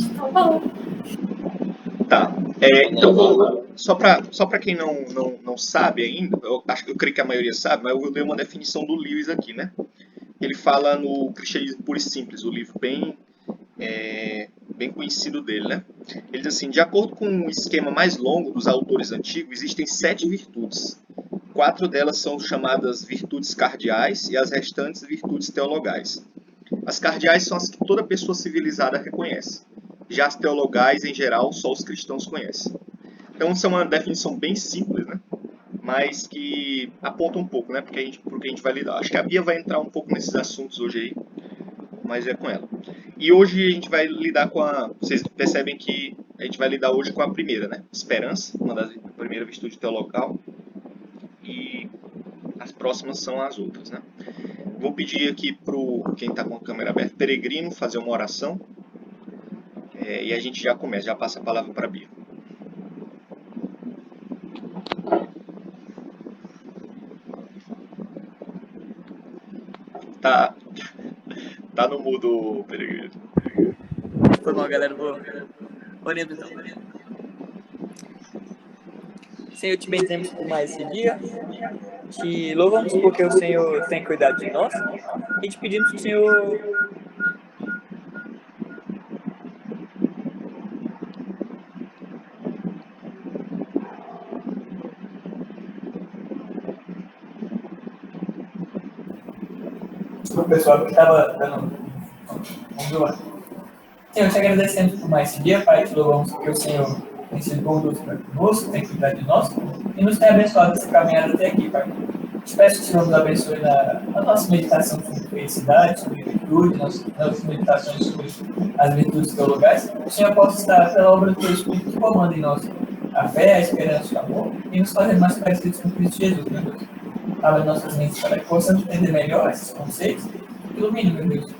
Então, bom. Tá. Então, só para quem não sabe ainda, eu creio que a maioria sabe, mas eu vou ler uma definição do Lewis aqui, né? Ele fala no Cristianismo Puro e Simples, o livro bem conhecido dele, né? Ele diz assim: de acordo com um esquema mais longo dos autores antigos, existem 7 virtudes. 4 delas são chamadas virtudes cardeais e as restantes virtudes teologais. As cardeais são as que toda pessoa civilizada reconhece. Já as teologais, em geral, só os cristãos conhecem. Então, isso é uma definição bem simples, né? Mas que aponta um pouco, né? Porque a gente vai lidar. Acho que a Bia vai entrar um pouco nesses assuntos hoje aí, mas é com ela. E hoje a gente vai lidar com a... Vocês percebem que a gente vai lidar hoje com a primeira, né? Esperança, a primeira virtude teologal. E as próximas são as outras, né? Vou pedir aqui para quem está com a câmera aberta, Peregrino, fazer uma oração. E a gente já começa, já passa a palavra para a Bia. Tá no mudo, Peregrino. Foi mal, galera. Vou orientar então. Senhor, te bendizemos por mais esse dia. Te louvamos porque o Senhor tem cuidado de nós. E te pedimos que o Senhor... Desculpa, pessoal, que estava dando... Vamos lá. Senhor, te agradecemos por mais esse dia, Pai. Te louvamos porque o Senhor tem sido bondoso para conosco, tem cuidado de nós e nos tem abençoado essa caminhada até aqui, Pai. Te peço que o Senhor nos abençoe na nossa meditação sobre felicidade, sobre virtude, nas meditações sobre as virtudes teologais. O Senhor possa estar, pela obra do Teu Espírito, que comanda em nós a fé, a esperança e o amor e nos fazer mais parecidos com Cristo Jesus, meu Deus. Abre nossas mentes para que possamos entender melhor esses conceitos. Ilumine, meu Deus,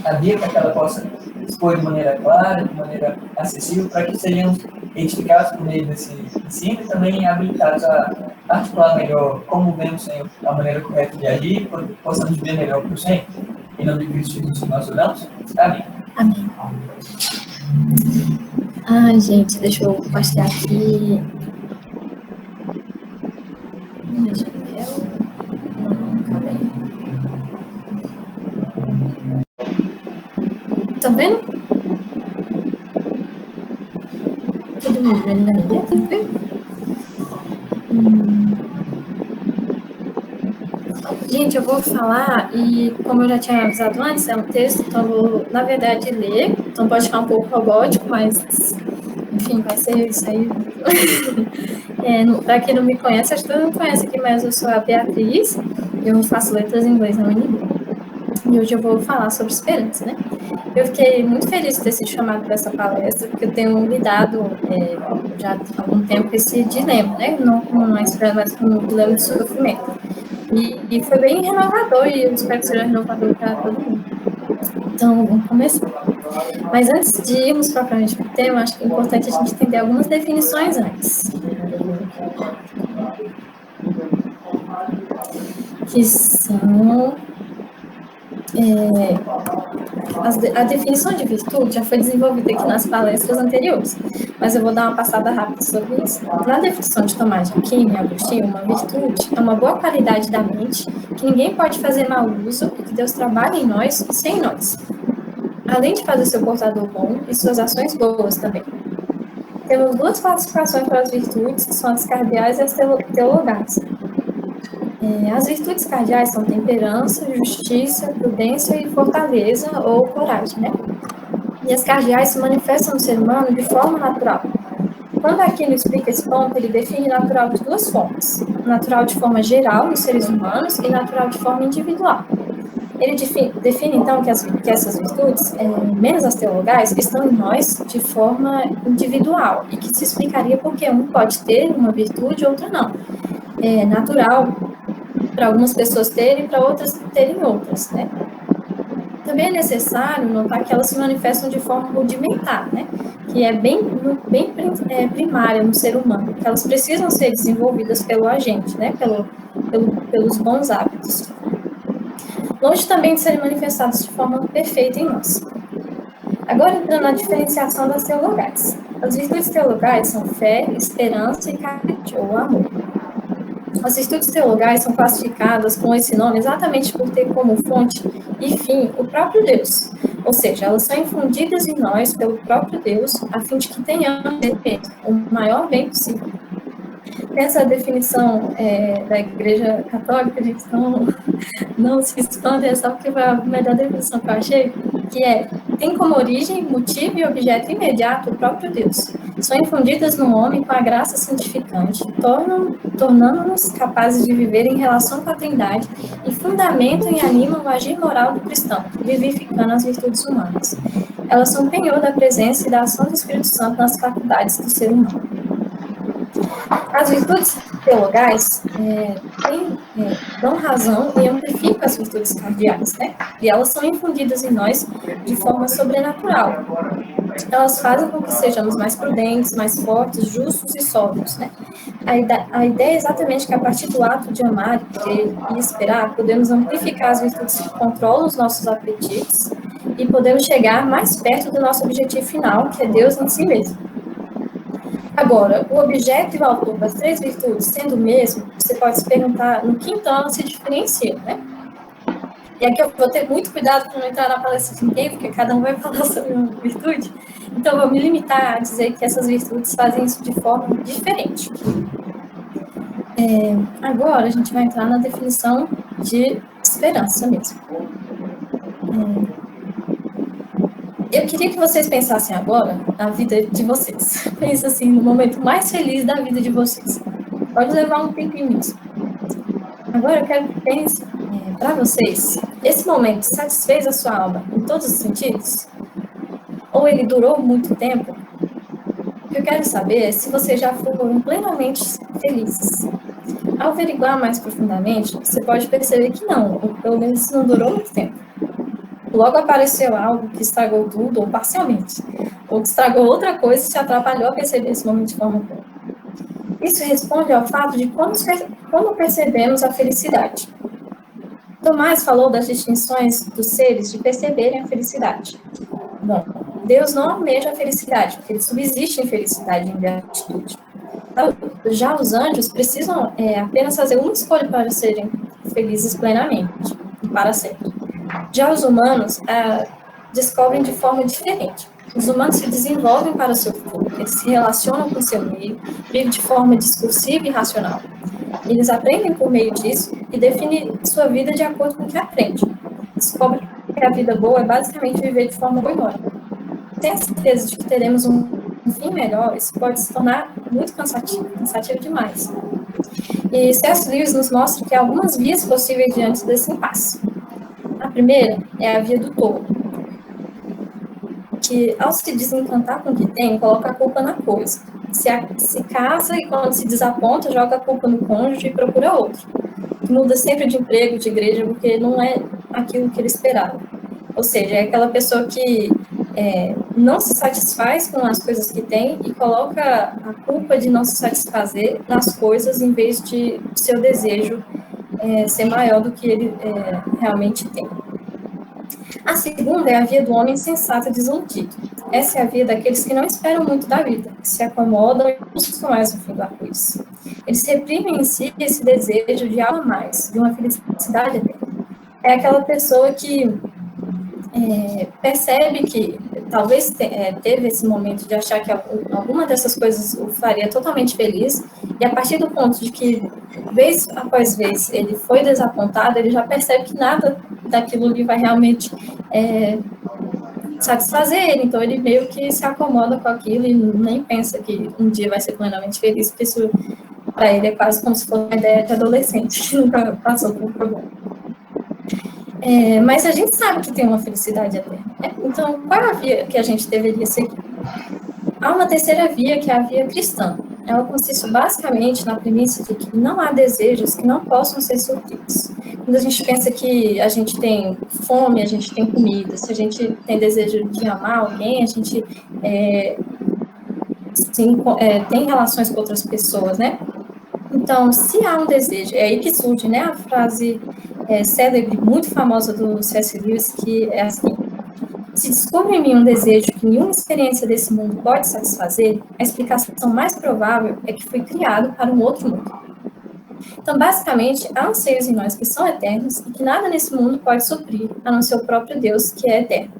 a Bia para que ela possa expor de maneira clara, de maneira acessível, para que sejamos edificados por meio desse ensino e também habilitados a articular melhor como vemos, Senhor, a maneira correta de agir, para que possamos ver melhor para o Senhor. Em nome de Cristo Jesus, nós oramos. Amém. Amém. Ai, gente, deixa eu postar aqui. Tá vendo? Todo mundo vendo na minha, tá vendo? Gente, eu vou falar e, como eu já tinha avisado antes, é um texto, então eu vou, na verdade, ler. Então pode ficar um pouco robótico, mas, enfim, vai ser isso aí. Para quem não me conhece, acho que todo mundo conhece aqui, mas eu sou a Beatriz, eu faço letras em inglês na UNB. E hoje eu vou falar sobre esperança, né? Eu fiquei muito feliz de ter sido chamada para essa palestra, porque eu tenho lidado já há algum tempo com esse dilema, né? Não com a esperança, mas com o dilema de sofrimento. E foi bem renovador, e eu espero que seja renovador para todo mundo. Então, vamos começar. Mas antes de irmos propriamente para o tema, acho que é importante a gente entender algumas definições antes. Que são... a definição de virtude já foi desenvolvida aqui nas palestras anteriores, mas eu vou dar uma passada rápida sobre isso. Na definição de Tomás de Aquino e Agostinho, uma virtude é uma boa qualidade da mente que ninguém pode fazer mau uso e que Deus trabalha em nós e sem nós, além de fazer seu portador bom e suas ações boas também. Temos 2 classificações para as virtudes, que são as cardeais e as teologais. As virtudes cardeais são temperança, justiça, prudência e fortaleza ou coragem, né? E as cardeais se manifestam no ser humano de forma natural. Quando Aquino explica esse ponto, ele define natural de 2 formas: natural de forma geral nos seres humanos e natural de forma individual. Ele define então, que essas virtudes, menos as teologais, estão em nós de forma individual e que se explicaria porque um pode ter uma virtude e outra não. É natural para algumas pessoas terem e para outras terem outras, né? Também é necessário notar que elas se manifestam de forma rudimentar, né? Que é bem primária no ser humano, que elas precisam ser desenvolvidas pelo agente, né? Pelos bons hábitos. Longe também de serem manifestadas de forma perfeita em nós. Agora, entrando na diferenciação das teologais. As virtudes teologais são fé, esperança e caridade, ou amor. As virtudes teologais são classificadas com esse nome exatamente por ter como fonte e fim o próprio Deus. Ou seja, elas são infundidas em nós pelo próprio Deus, a fim de que tenhamos o maior bem possível. Essa definição da Igreja Católica, gente, não se espanta, é só porque foi a melhor definição que eu achei, que tem como origem, motivo e objeto imediato o próprio Deus. São infundidas no homem com a graça santificante, tornando-nos capazes de viver em relação com a Trindade e fundamentam e animam o agir moral do cristão, vivificando as virtudes humanas. Elas são penhor da presença e da ação do Espírito Santo nas faculdades do ser humano. As virtudes teologais dão razão e amplificam as virtudes cardeais, né? E elas são infundidas em nós de forma sobrenatural. Elas fazem com que sejamos mais prudentes, mais fortes, justos e sóbrios, né? A ideia é exatamente que a partir do ato de amar, crer e esperar, podemos amplificar as virtudes que controlam os nossos apetites e podemos chegar mais perto do nosso objetivo final, que é Deus em si mesmo. Agora, o objeto e o autor das três virtudes sendo o mesmo, você pode se perguntar no que então elas se diferenciam, né? E aqui eu vou ter muito cuidado para não entrar na palestra de ninguém, porque cada um vai falar sobre uma virtude. Então, eu vou me limitar a dizer que essas virtudes fazem isso de forma diferente. Agora, a gente vai entrar na definição de esperança mesmo. Eu queria que vocês pensassem agora na vida de vocês. Pensa assim, no momento mais feliz da vida de vocês. Pode levar um tempinho nisso. Agora eu quero que pensem para vocês, esse momento satisfez a sua alma em todos os sentidos? Ou ele durou muito tempo? O que eu quero saber é se vocês já foram plenamente felizes. Ao averiguar mais profundamente, você pode perceber que não, ou pelo menos não durou muito tempo. Logo apareceu algo que estragou tudo, ou parcialmente, ou que estragou outra coisa e te atrapalhou a perceber esse momento de forma boa. Isso responde ao fato de como percebemos a felicidade. Tomás falou das distinções dos seres de perceberem a felicidade. Bom, Deus não almeja a felicidade, porque ele subsiste em felicidade e em beatitude. Já os anjos precisam apenas fazer uma escolha para serem felizes plenamente e para sempre. Já os humanos descobrem de forma diferente. Os humanos se desenvolvem para o seu futuro, eles se relacionam com o seu meio, vivem de forma discursiva e racional. Eles aprendem por meio disso e definem sua vida de acordo com o que aprendem. Descobrem que a vida boa é basicamente viver de forma boa. Sem a certeza de que teremos um fim melhor, isso pode se tornar muito cansativo demais. E C.S. Lewis nos mostra que há algumas vias possíveis diante desse impasse. A primeira é a via do tolo, que ao se desencantar com o que tem, coloca a culpa na coisa. Se casa e quando se desaponta, joga a culpa no cônjuge e procura outro. Muda sempre de emprego, de igreja, porque não é aquilo que ele esperava. Ou seja, é aquela pessoa que não se satisfaz com as coisas que tem e coloca a culpa de não se satisfazer nas coisas em vez de seu desejo ser maior do que ele realmente tem. A segunda é a via do homem sensato e desiludido. Essa é a via daqueles que não esperam muito da vida, que se acomodam e buscam mais o fim do arco-íris. Eles reprimem em si esse desejo de algo a mais, de uma felicidade eterna. É aquela pessoa que percebe que talvez teve esse momento de achar que alguma dessas coisas o faria totalmente feliz, e a partir do ponto de que, vez após vez, ele foi desapontado, ele já percebe que nada daquilo ali vai realmente satisfazer ele, então ele meio que se acomoda com aquilo e nem pensa que um dia vai ser plenamente feliz, porque isso para ele é quase como se fosse uma ideia de adolescente que nunca passou por um problema. Mas a gente sabe que tem uma felicidade eterna, né? Então, qual é a via que a gente deveria seguir? Há uma terceira via, que é a via cristã. Ela consiste basicamente na premissa de que não há desejos que não possam ser supridos. Quando a gente pensa que a gente tem fome, a gente tem comida, se a gente tem desejo de amar alguém, a gente tem relações com outras pessoas, né? Então, se há um desejo, é aí que surge, né, a frase célebre, muito famosa do C.S. Lewis, que é assim: Se descobre em mim um desejo que nenhuma experiência desse mundo pode satisfazer, a explicação mais provável é que fui criado para um outro mundo. Então, basicamente, há anseios em nós que são eternos e que nada nesse mundo pode suprir, a não ser o próprio Deus, que é eterno.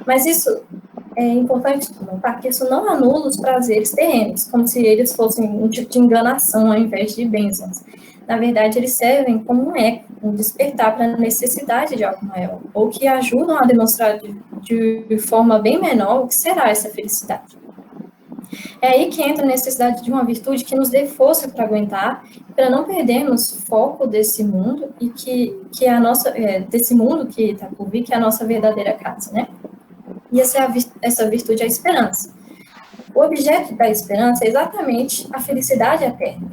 Mas isso é importante notar que isso não anula os prazeres terrenos, como se eles fossem um tipo de enganação ao invés de bênçãos. Na verdade, eles servem como um eco, um despertar para a necessidade de algo maior, ou que ajudam a demonstrar de forma bem menor o que será essa felicidade. É aí que entra a necessidade de uma virtude que nos dê força para aguentar, para não perdermos foco desse mundo e que a nossa desse mundo que está por vir, que é a nossa verdadeira casa, né? E essa virtude é a esperança. O objeto da esperança é exatamente a felicidade eterna.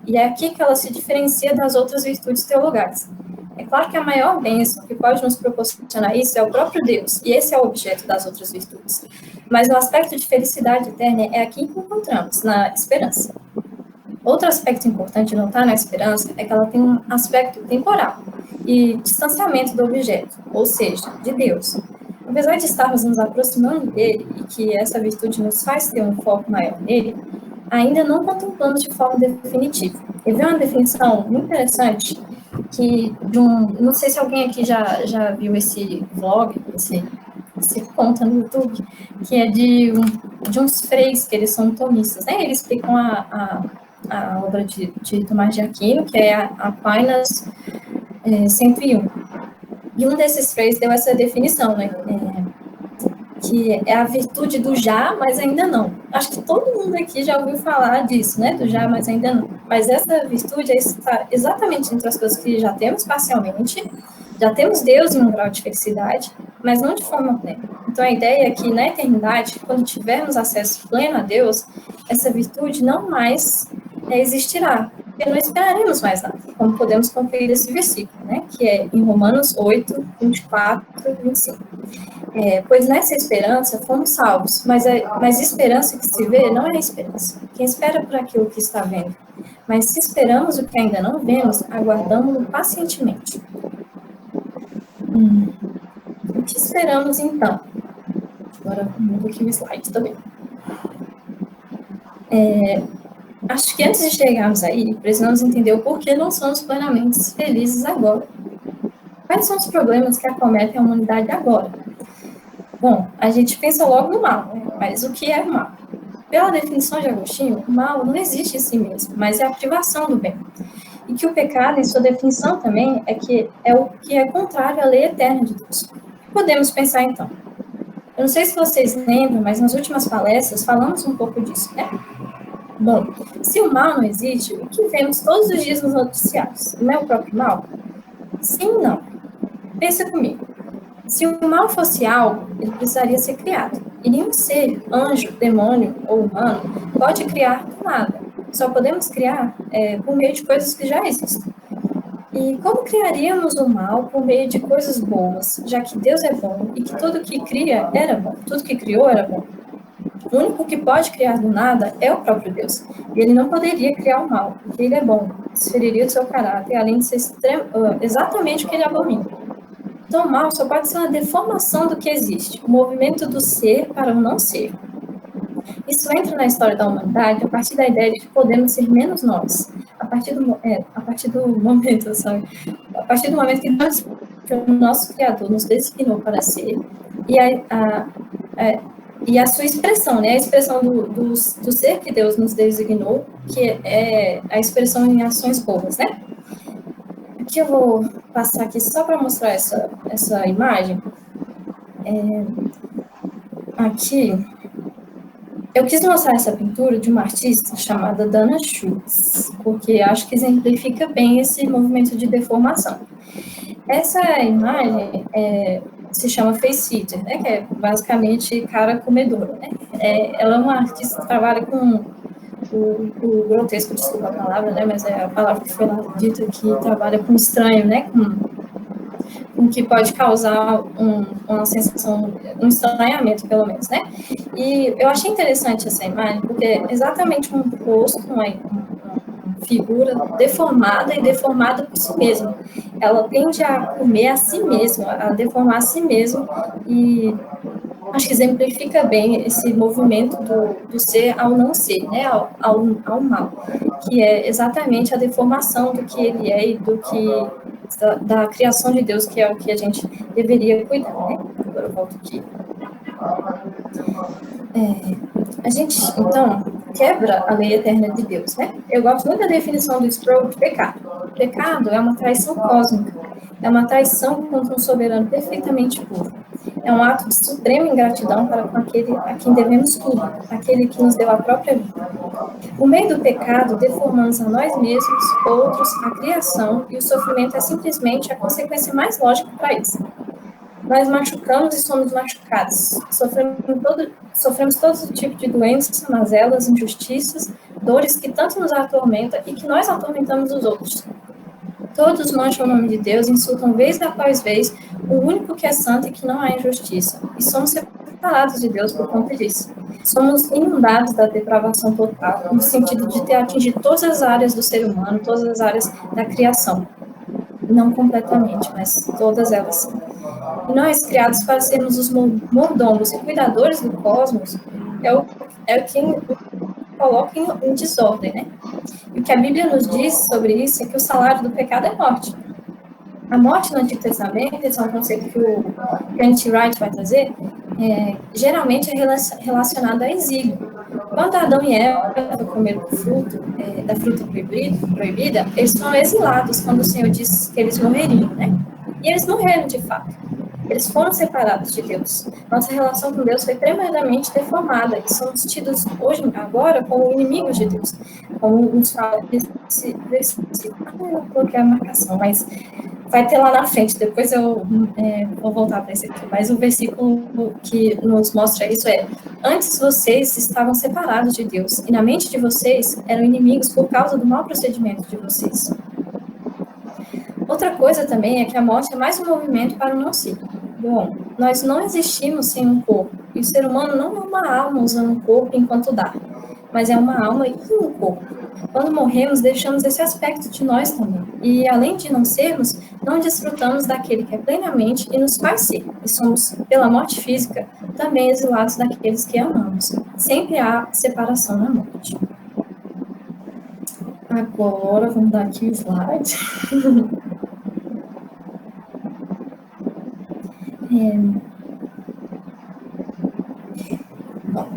E é aqui que ela se diferencia das outras virtudes teologais. É claro que a maior bênção que pode nos proporcionar isso é o próprio Deus, e esse é o objeto das outras virtudes. Mas o aspecto de felicidade eterna é aqui que encontramos, na esperança. Outro aspecto importante de notar na esperança é que ela tem um aspecto temporal e distanciamento do objeto, ou seja, de Deus. Apesar de estarmos nos aproximando dele e que essa virtude nos faz ter um foco maior nele, ainda não contemplamos de forma definitiva. Eu vi uma definição muito interessante que não sei se alguém aqui já viu esse vlog, esse conta no YouTube, que é de uns freis que eles são tomistas, né? Eles explicam a obra de Tomás de Aquino, que é a Aquinas 101. E um desses freis deu essa definição, né? Que é a virtude do já, mas ainda não. Acho que todo mundo aqui já ouviu falar disso, né? Do já, mas ainda não. Mas essa virtude está exatamente entre as coisas que já temos parcialmente, já temos Deus em um grau de felicidade, mas não de forma plena. Então, a ideia é que na eternidade, quando tivermos acesso pleno a Deus, essa virtude não mais existirá, porque não esperaremos mais nada, como podemos conferir esse versículo, né? Que é em Romanos 8, 24 e 25. Pois nessa esperança fomos salvos, mas esperança que se vê não é esperança. Quem espera por aquilo que está vendo? Mas se esperamos o que ainda não vemos, aguardamos-lo pacientemente. O que esperamos então? Agora mudo aqui o slide também. Acho que antes de chegarmos aí, precisamos entender o porquê não somos plenamente felizes agora. Quais são os problemas que acometem a humanidade agora? Bom, a gente pensa logo no mal, né? Mas o que é o mal? Pela definição de Agostinho, o mal não existe em si mesmo, mas é a privação do bem. E que o pecado, em sua definição também, é o que é contrário à lei eterna de Deus. Podemos pensar então. Eu não sei se vocês lembram, mas nas últimas palestras falamos um pouco disso, né? Bom, se o mal não existe, o que vemos todos os dias nos noticiários? Não é o próprio mal? Sim e não. Pensa comigo. Se o mal fosse algo, ele precisaria ser criado. E nenhum ser, anjo, demônio ou humano, pode criar do nada. Só podemos criar por meio de coisas que já existem. E como criaríamos o mal por meio de coisas boas, já que Deus é bom e que tudo que cria era bom, tudo que criou era bom? O único que pode criar do nada é o próprio Deus. E ele não poderia criar o mal, porque ele é bom, desferiria o seu caráter, além de ser exatamente o que ele abomina. Então, o mal só pode ser uma deformação do que existe, o movimento do ser para o não ser. Isso entra na história da humanidade a partir da ideia de que podemos ser menos nós. A partir do momento que o nosso Criador nos designou para ser, e a sua expressão, né? A expressão do ser que Deus nos designou, que é a expressão em ações boas, né? Aqui eu vou passar aqui só para mostrar essa imagem. Aqui, eu quis mostrar essa pintura de uma artista chamada Dana Schultz, porque acho que exemplifica bem esse movimento de deformação. Essa imagem se chama face eater, né, que é basicamente cara comedora, né? Ela é uma artista que trabalha com o grotesco, desculpa a palavra, né, mas é a palavra que foi lá dita, que trabalha com estranho, né, com que pode causar uma sensação, um estranhamento, pelo menos, né? E eu achei interessante essa imagem, porque é exatamente um rosto, um figura deformada e deformada por si mesma. Ela tende a comer a si mesma, a deformar a si mesma, e acho que exemplifica bem esse movimento do ser ao não ser, né, ao mal, que é exatamente a deformação do que ele é e do que da criação de Deus, que é o que a gente deveria cuidar, né? Agora eu volto aqui. A gente, então, quebra a lei eterna de Deus, né? Eu gosto muito da definição do Sproul de pecado. Pecado é uma traição cósmica, é uma traição contra um soberano perfeitamente puro. É um ato de suprema ingratidão para com aquele a quem devemos tudo, aquele que nos deu a própria vida. Por meio do pecado, deformamos a nós mesmos, outros, a criação, e o sofrimento é simplesmente a consequência mais lógica para isso. Nós machucamos e somos machucados. Sofremos todo tipo de doenças, mazelas, injustiças, dores que tanto nos atormentam e que nós atormentamos os outros. Todos mancham o nome de Deus, insultam vez após vez o único que é santo e que não há injustiça. E somos separados de Deus por conta disso. Somos inundados da depravação total, no sentido de ter atingido todas as áreas do ser humano, todas as áreas da criação. Não completamente, mas todas elas. E nós, criados para sermos os mordomos e cuidadores do cosmos, é quem coloca em desordem, né? E o que a Bíblia nos diz sobre isso é que o salário do pecado é morte. A morte no Antigo Testamento, esse é um conceito que o N.T. Wright vai trazer, geralmente é relacionado a exílio. Quando Adão e Eva comeram o fruto, da fruta proibida, eles foram exilados quando o Senhor disse que eles morreriam, né? E eles morreram de fato. Eles foram separados de Deus. Nossa relação com Deus foi tremendamente deformada e somos tidos hoje, agora, como inimigos de Deus. Como nos fala esse versículo. Eu coloquei a marcação, mas vai ter lá na frente, depois eu vou voltar para esse aqui. Mas o versículo que nos mostra isso é: antes vocês estavam separados de Deus e na mente de vocês eram inimigos por causa do mau procedimento de vocês. Outra coisa também é que a morte é mais um movimento para o não ser. Bom, nós não existimos sem um corpo, e o ser humano não é uma alma usando um corpo enquanto dá, mas é uma alma e um corpo. Quando morremos, deixamos esse aspecto de nós também, e além de não sermos, não desfrutamos daquele que é plenamente e nos faz ser, e somos, pela morte física, também exilados daqueles que amamos. Sempre há separação na morte. Agora, vamos dar aqui o slide. Bom,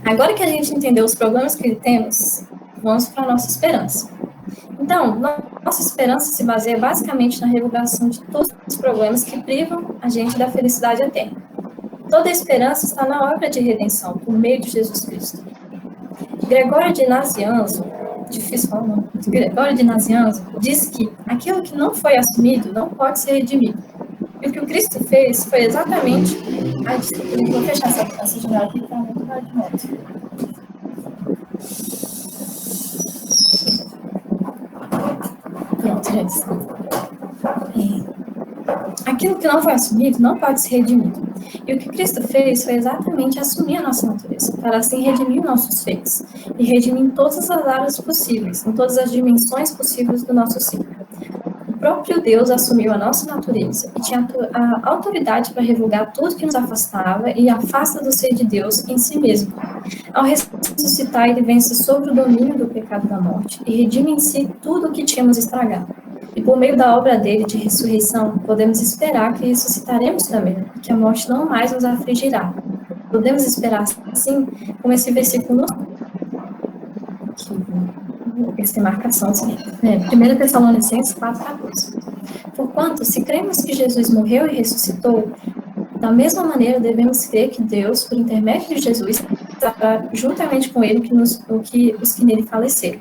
agora que a gente entendeu os problemas que temos, vamos para a nossa esperança. Então, nossa esperança se baseia basicamente na revogação de todos os problemas que privam a gente da felicidade eterna. Toda a esperança está na obra de redenção, por meio de Jesus Cristo. Gregório de Nazianzo, difícil falar o nome, Gregório de Nazianzo, diz que aquilo que não foi assumido não pode ser redimido. E o que o Cristo fez foi exatamente... Ai, desculpa, eu vou fechar essa janela aqui para não ficar de moto. Pronto, já desculpa. Aquilo que não foi assumido não pode ser redimido. E o que Cristo fez foi exatamente assumir a nossa natureza, para assim redimir nossos feitos, e redimir em todas as áreas possíveis, em todas as dimensões possíveis do nosso ser. O próprio Deus assumiu a nossa natureza e tinha a autoridade para revogar tudo que nos afastava e afasta do ser de Deus em si mesmo. Ao ressuscitar, ele vence sobre o domínio do pecado da morte e redime em si tudo o que tínhamos estragado. E por meio da obra dele de ressurreição, podemos esperar que ressuscitaremos também, e que a morte não mais nos afligirá. Podemos esperar, assim, como esse versículo esse tem marcação, assim, 1 Tessalonicenses 4,14. Porquanto, se cremos que Jesus morreu e ressuscitou, da mesma maneira devemos crer que Deus, por intermédio de Jesus, estará juntamente com ele os que nele faleceram.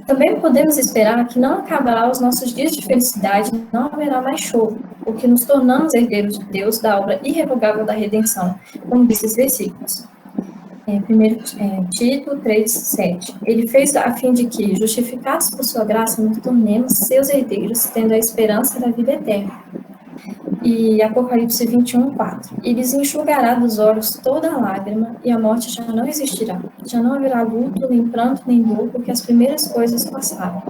Também podemos esperar que não acabará os nossos dias de felicidade, não haverá mais choro, porque nos tornamos herdeiros de Deus da obra irrevogável da redenção, como diz esses versículos. 1 Tito 3,7. Ele fez a fim de que, justificados por sua graça, nos tornemos seus herdeiros, tendo a esperança da vida eterna. E Apocalipse 21, 4. E lhes enxugará dos olhos toda lágrima, e a morte já não existirá. Já não haverá luto, nem pranto, nem dor, porque as primeiras coisas passaram.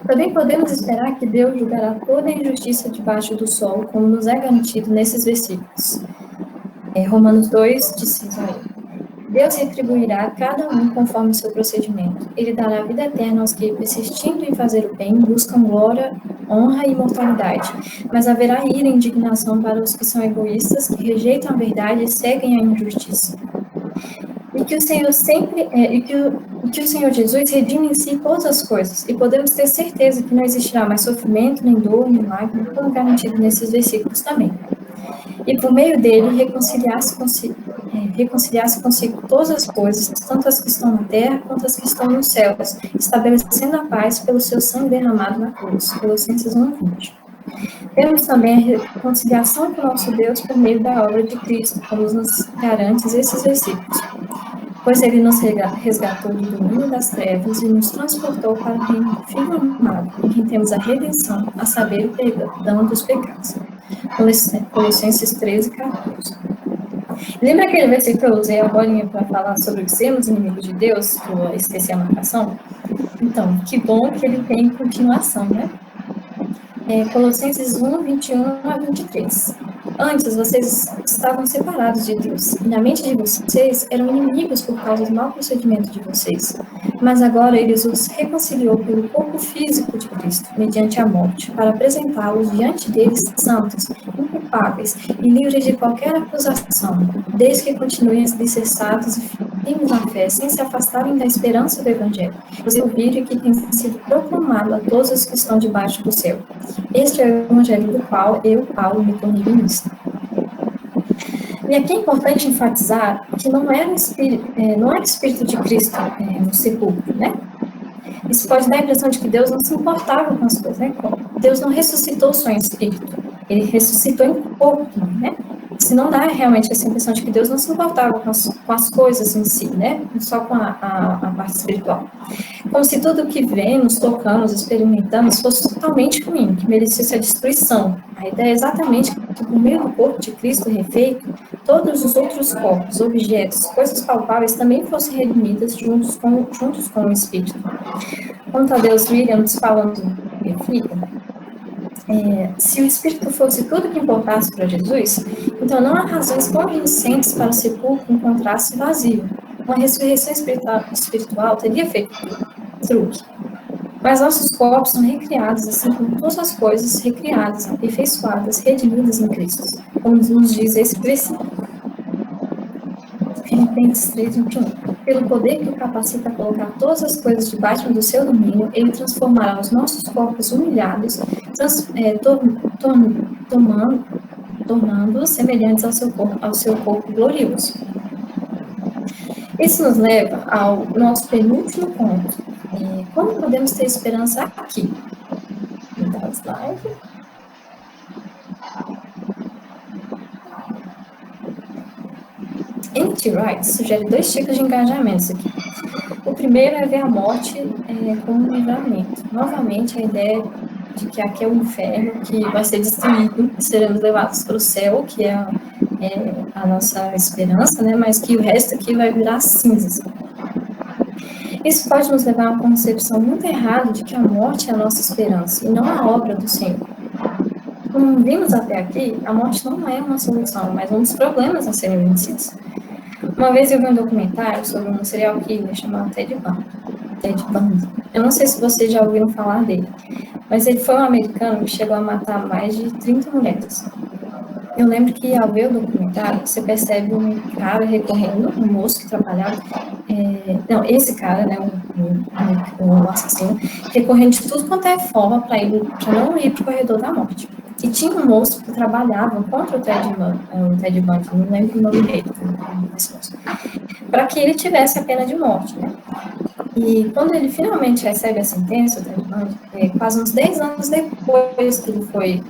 Também podemos esperar que Deus julgará toda a injustiça debaixo do sol, como nos é garantido nesses versículos. Romanos 2, de 6 a 8. Deus retribuirá a cada um conforme o seu procedimento. Ele dará vida eterna aos que, persistindo em fazer o bem, buscam glória, honra e imortalidade. Mas haverá ira e indignação para os que são egoístas, que rejeitam a verdade e seguem a injustiça. E que o Senhor que o Senhor Jesus redime em si todas as coisas, e podemos ter certeza que não existirá mais sofrimento, nem dor, nem lágrima, como garantido nesses versículos também. E por meio dele reconciliar-se consigo todas as coisas, tanto as que estão na terra quanto as que estão nos céus, estabelecendo a paz pelo seu sangue derramado na cruz. Colossenses 1:20. Temos também a reconciliação com o nosso Deus por meio da obra de Cristo, como nos garante esses versículos. Pois ele nos resgatou do domínio das trevas e nos transportou para o reino do Filho amado, em quem temos a redenção, a saber, o perdão dos pecados. Colossenses 13:14. Lembra aquele versículo que eu usei agora para falar sobre sermos inimigos de Deus, que eu esqueci a marcação? Então, que bom que ele tem continuação, né? Colossenses 1:21-23. Antes, vocês estavam separados de Deus, e na mente de vocês eram inimigos por causa do mau procedimento de vocês. Mas agora ele os reconciliou pelo corpo físico de Cristo, mediante a morte, para apresentá-los diante deles santos, inculpáveis e livres de qualquer acusação, desde que continuem alicerçados e firmes na fé, sem se afastarem da esperança do Evangelho. Vocês ouviram e que tem sido proclamado a todos os que estão debaixo do céu. Este é o Evangelho do qual eu, Paulo, me tornei ministro. E aqui é importante enfatizar que não era o Espírito de Cristo no sepulcro, né? Isso pode dar a impressão de que Deus não se importava com as coisas, né? Deus não ressuscitou só em espírito, ele ressuscitou em corpo, né? Se não dá realmente essa impressão de que Deus não se importava com as coisas em si, né? Só com a parte espiritual. Como se tudo que vemos, tocamos, experimentamos fosse totalmente ruim, que merecesse a destruição. A ideia é exatamente que por meio do corpo de Cristo refeito, todos os outros corpos, objetos, coisas palpáveis também fossem redimidas juntos com o Espírito. Quanto a Deus Williams falando, se o Espírito fosse tudo que importasse para Jesus, então não há razões convincentes para o sepulcro encontrar-se vazio. Uma ressurreição espiritual teria feito truque. Mas nossos corpos são recriados, assim como todas as coisas recriadas, aperfeiçoadas, redimidas em Cristo, como nos diz esse versículo. Filipenses 3:21. Pelo poder que o capacita a colocar todas as coisas debaixo do seu domínio, ele transformará os nossos corpos humilhados, tornando-os semelhantes ao seu corpo glorioso. Isso nos leva ao nosso penúltimo ponto. Como podemos ter esperança aqui? Vou dar o slide. N.T. Wright sugere 2 tipos de engajamentos aqui. O primeiro é ver a morte como um livramento. Novamente, a ideia de que aqui é o inferno, que vai ser destruído, seremos levados para o céu, que é a nossa esperança, né? Mas que o resto aqui vai virar cinzas. Isso pode nos levar a uma concepção muito errada de que a morte é a nossa esperança, e não a obra do Senhor. Como vimos até aqui, a morte não é uma solução, mas um dos problemas a serem vencidos. Uma vez eu vi um documentário sobre um serial killer chamado Ted Bundy. Eu não sei se vocês já ouviram falar dele, mas ele foi um americano que chegou a matar mais de 30 mulheres. Eu lembro que ao ver o documentário, você percebe um cara recorrendo, um moço que trabalhava, esse cara, né, o assassino, recorrendo de tudo quanto é forma para não ir para o corredor da morte. E tinha um moço que trabalhava contra o Ted Bundy, não lembro o nome dele, para que ele tivesse a pena de morte, né? E quando ele finalmente recebe a sentença, o Ted Bundy, quase uns 10 anos depois que ele foi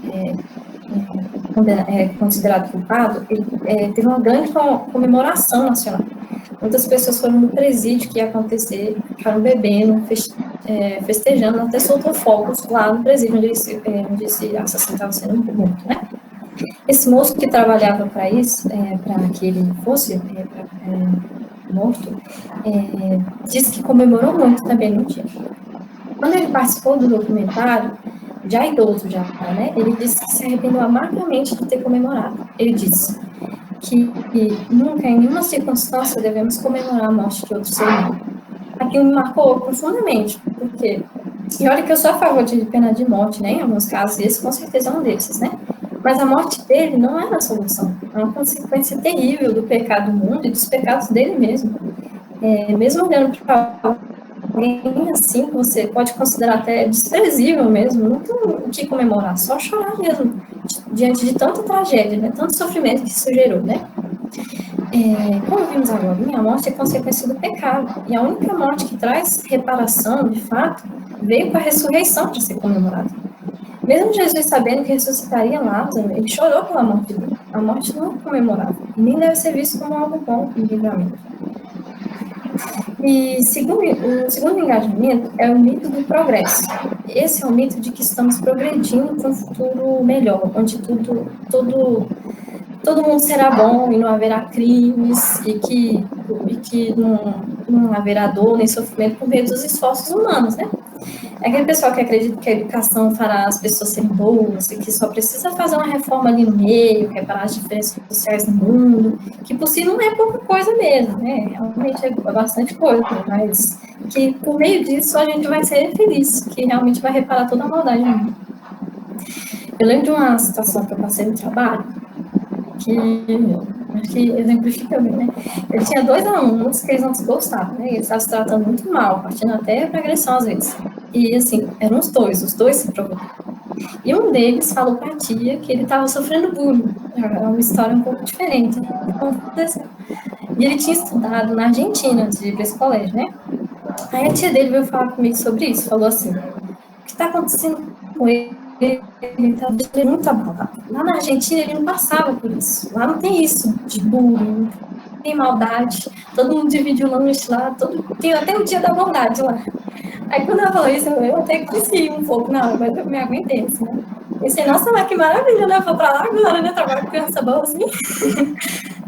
considerado culpado, ele teve uma grande comemoração nacional. Muitas pessoas foram no presídio que ia acontecer, ficaram bebendo, festejando, até soltou fogos lá no presídio onde esse assassino estava sendo morto, né? Esse moço que trabalhava para isso, para que ele fosse morto, disse que comemorou muito também no dia. Quando ele participou do documentário, já idoso já, né? Ele disse que se arrependeu amargamente de ter comemorado. Ele disse que nunca, em nenhuma circunstância, devemos comemorar a morte de outro ser humano. Aquilo me marcou profundamente, porque, e olha que eu sou a favor de pena de morte, né? Em alguns casos, esse com certeza é um desses, né? Mas a morte dele não é a solução, é uma consequência terrível do pecado do mundo e dos pecados dele mesmo. Mesmo olhando para alguém assim, que você pode considerar até desprezível mesmo, não tem o que comemorar, só chorar mesmo, diante de tanta tragédia, né? Tanto sofrimento que isso gerou, né? Como vimos agora, a morte é consequência do pecado, e a única morte que traz reparação, de fato, veio com a ressurreição para ser comemorada. Mesmo Jesus sabendo que ressuscitaria Lázaro, ele chorou pela morte dele. A morte não é comemorável, e nem deve ser visto como algo bom, em livramento. E o segundo engajamento é o mito do progresso. Esse é o mito de que estamos progredindo para um futuro melhor, onde todo mundo será bom e não haverá crimes e que não haverá dor nem sofrimento por meio dos esforços humanos, né? É aquele pessoal que acredita que a educação fará as pessoas serem boas e que só precisa fazer uma reforma ali no meio, reparar as diferenças sociais no mundo, que por si não é pouca coisa mesmo, né? Realmente é bastante coisa, mas que por meio disso a gente vai ser feliz, que realmente vai reparar toda a maldade no mundo. Eu lembro de uma situação que eu passei no trabalho, que exemplifica bem, né? Eu tinha 2 alunos que eles não se gostavam, né? Eles estavam se tratando muito mal, partindo até para agressão às vezes. E assim, eram os dois se provocavam. E um deles falou para a tia que ele estava sofrendo bullying. É uma história um pouco diferente, né? E ele tinha estudado na Argentina antes de ir para esse colégio, né? Aí a tia dele veio falar comigo sobre isso, falou assim: o que está acontecendo com ele? Ele estava muito abalado. Lá na Argentina ele não passava por isso. Lá não tem isso de bullying, não tem maldade. Todo mundo divide o lanche lá, tem até o dia da bondade lá. Aí quando ela falou isso, eu até cresci um pouco na hora, mas eu me aguentei assim, né? Pensei, nossa, mas que maravilha, né? Eu vou pra lá agora, né? Trabalho com criança boa assim.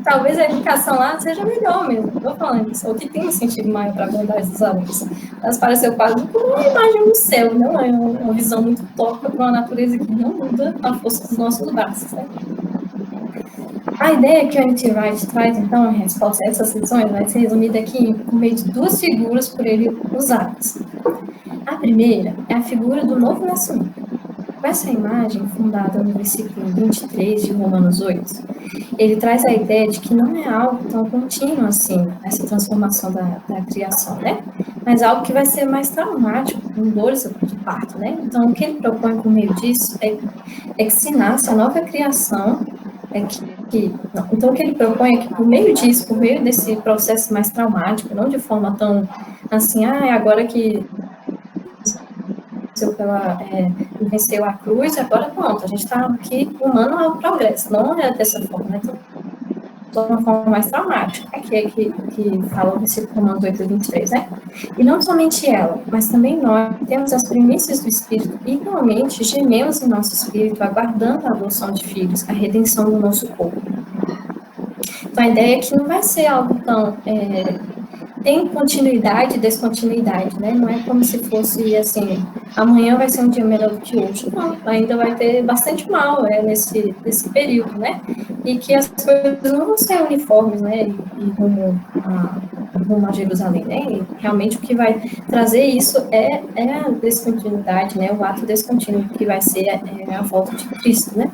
Talvez a educação lá seja melhor mesmo. Estou falando isso, ou que tem um sentido maior para a bondade dos alunos. Mas pareceu quase como uma imagem do céu, não é uma visão muito utópica para uma natureza que não muda a força dos nossos braços, né? A ideia que o N.T. Wright traz, então, em resposta a essas lições, vai ser resumida aqui por meio de 2 figuras por ele usadas. A primeira é a figura do novo nascimento. Com essa imagem, fundada no versículo 23 de Romanos 8, ele traz a ideia de que não é algo tão contínuo assim, essa transformação da criação, né? Mas algo que vai ser mais traumático, com dores de parto, né? Então, o que ele propõe por meio disso é que se nasce a nova criação. Então, o que ele propõe é que, por meio disso, por meio desse processo mais traumático, não de forma tão assim, agora que venceu a cruz, agora pronto, a gente está aqui humano ao progresso. Não é dessa forma, né? Então, de uma forma mais traumática, que fala o versículo Romanos 8:23, né? E não somente ela, mas também nós temos as primícias do Espírito e realmente gememos em nosso espírito, aguardando a adoção de filhos, a redenção do nosso corpo. Então, a ideia é que não vai ser algo tão... tem continuidade e descontinuidade, né? Não é como se fosse assim, amanhã vai ser um dia melhor do que hoje. Não, ainda vai ter bastante mal nesse período, né? E que as coisas não vão ser uniformes, né? E rumo a Jerusalém, né? E realmente o que vai trazer isso é a descontinuidade, né? O ato descontínuo que vai ser a volta de Cristo, né?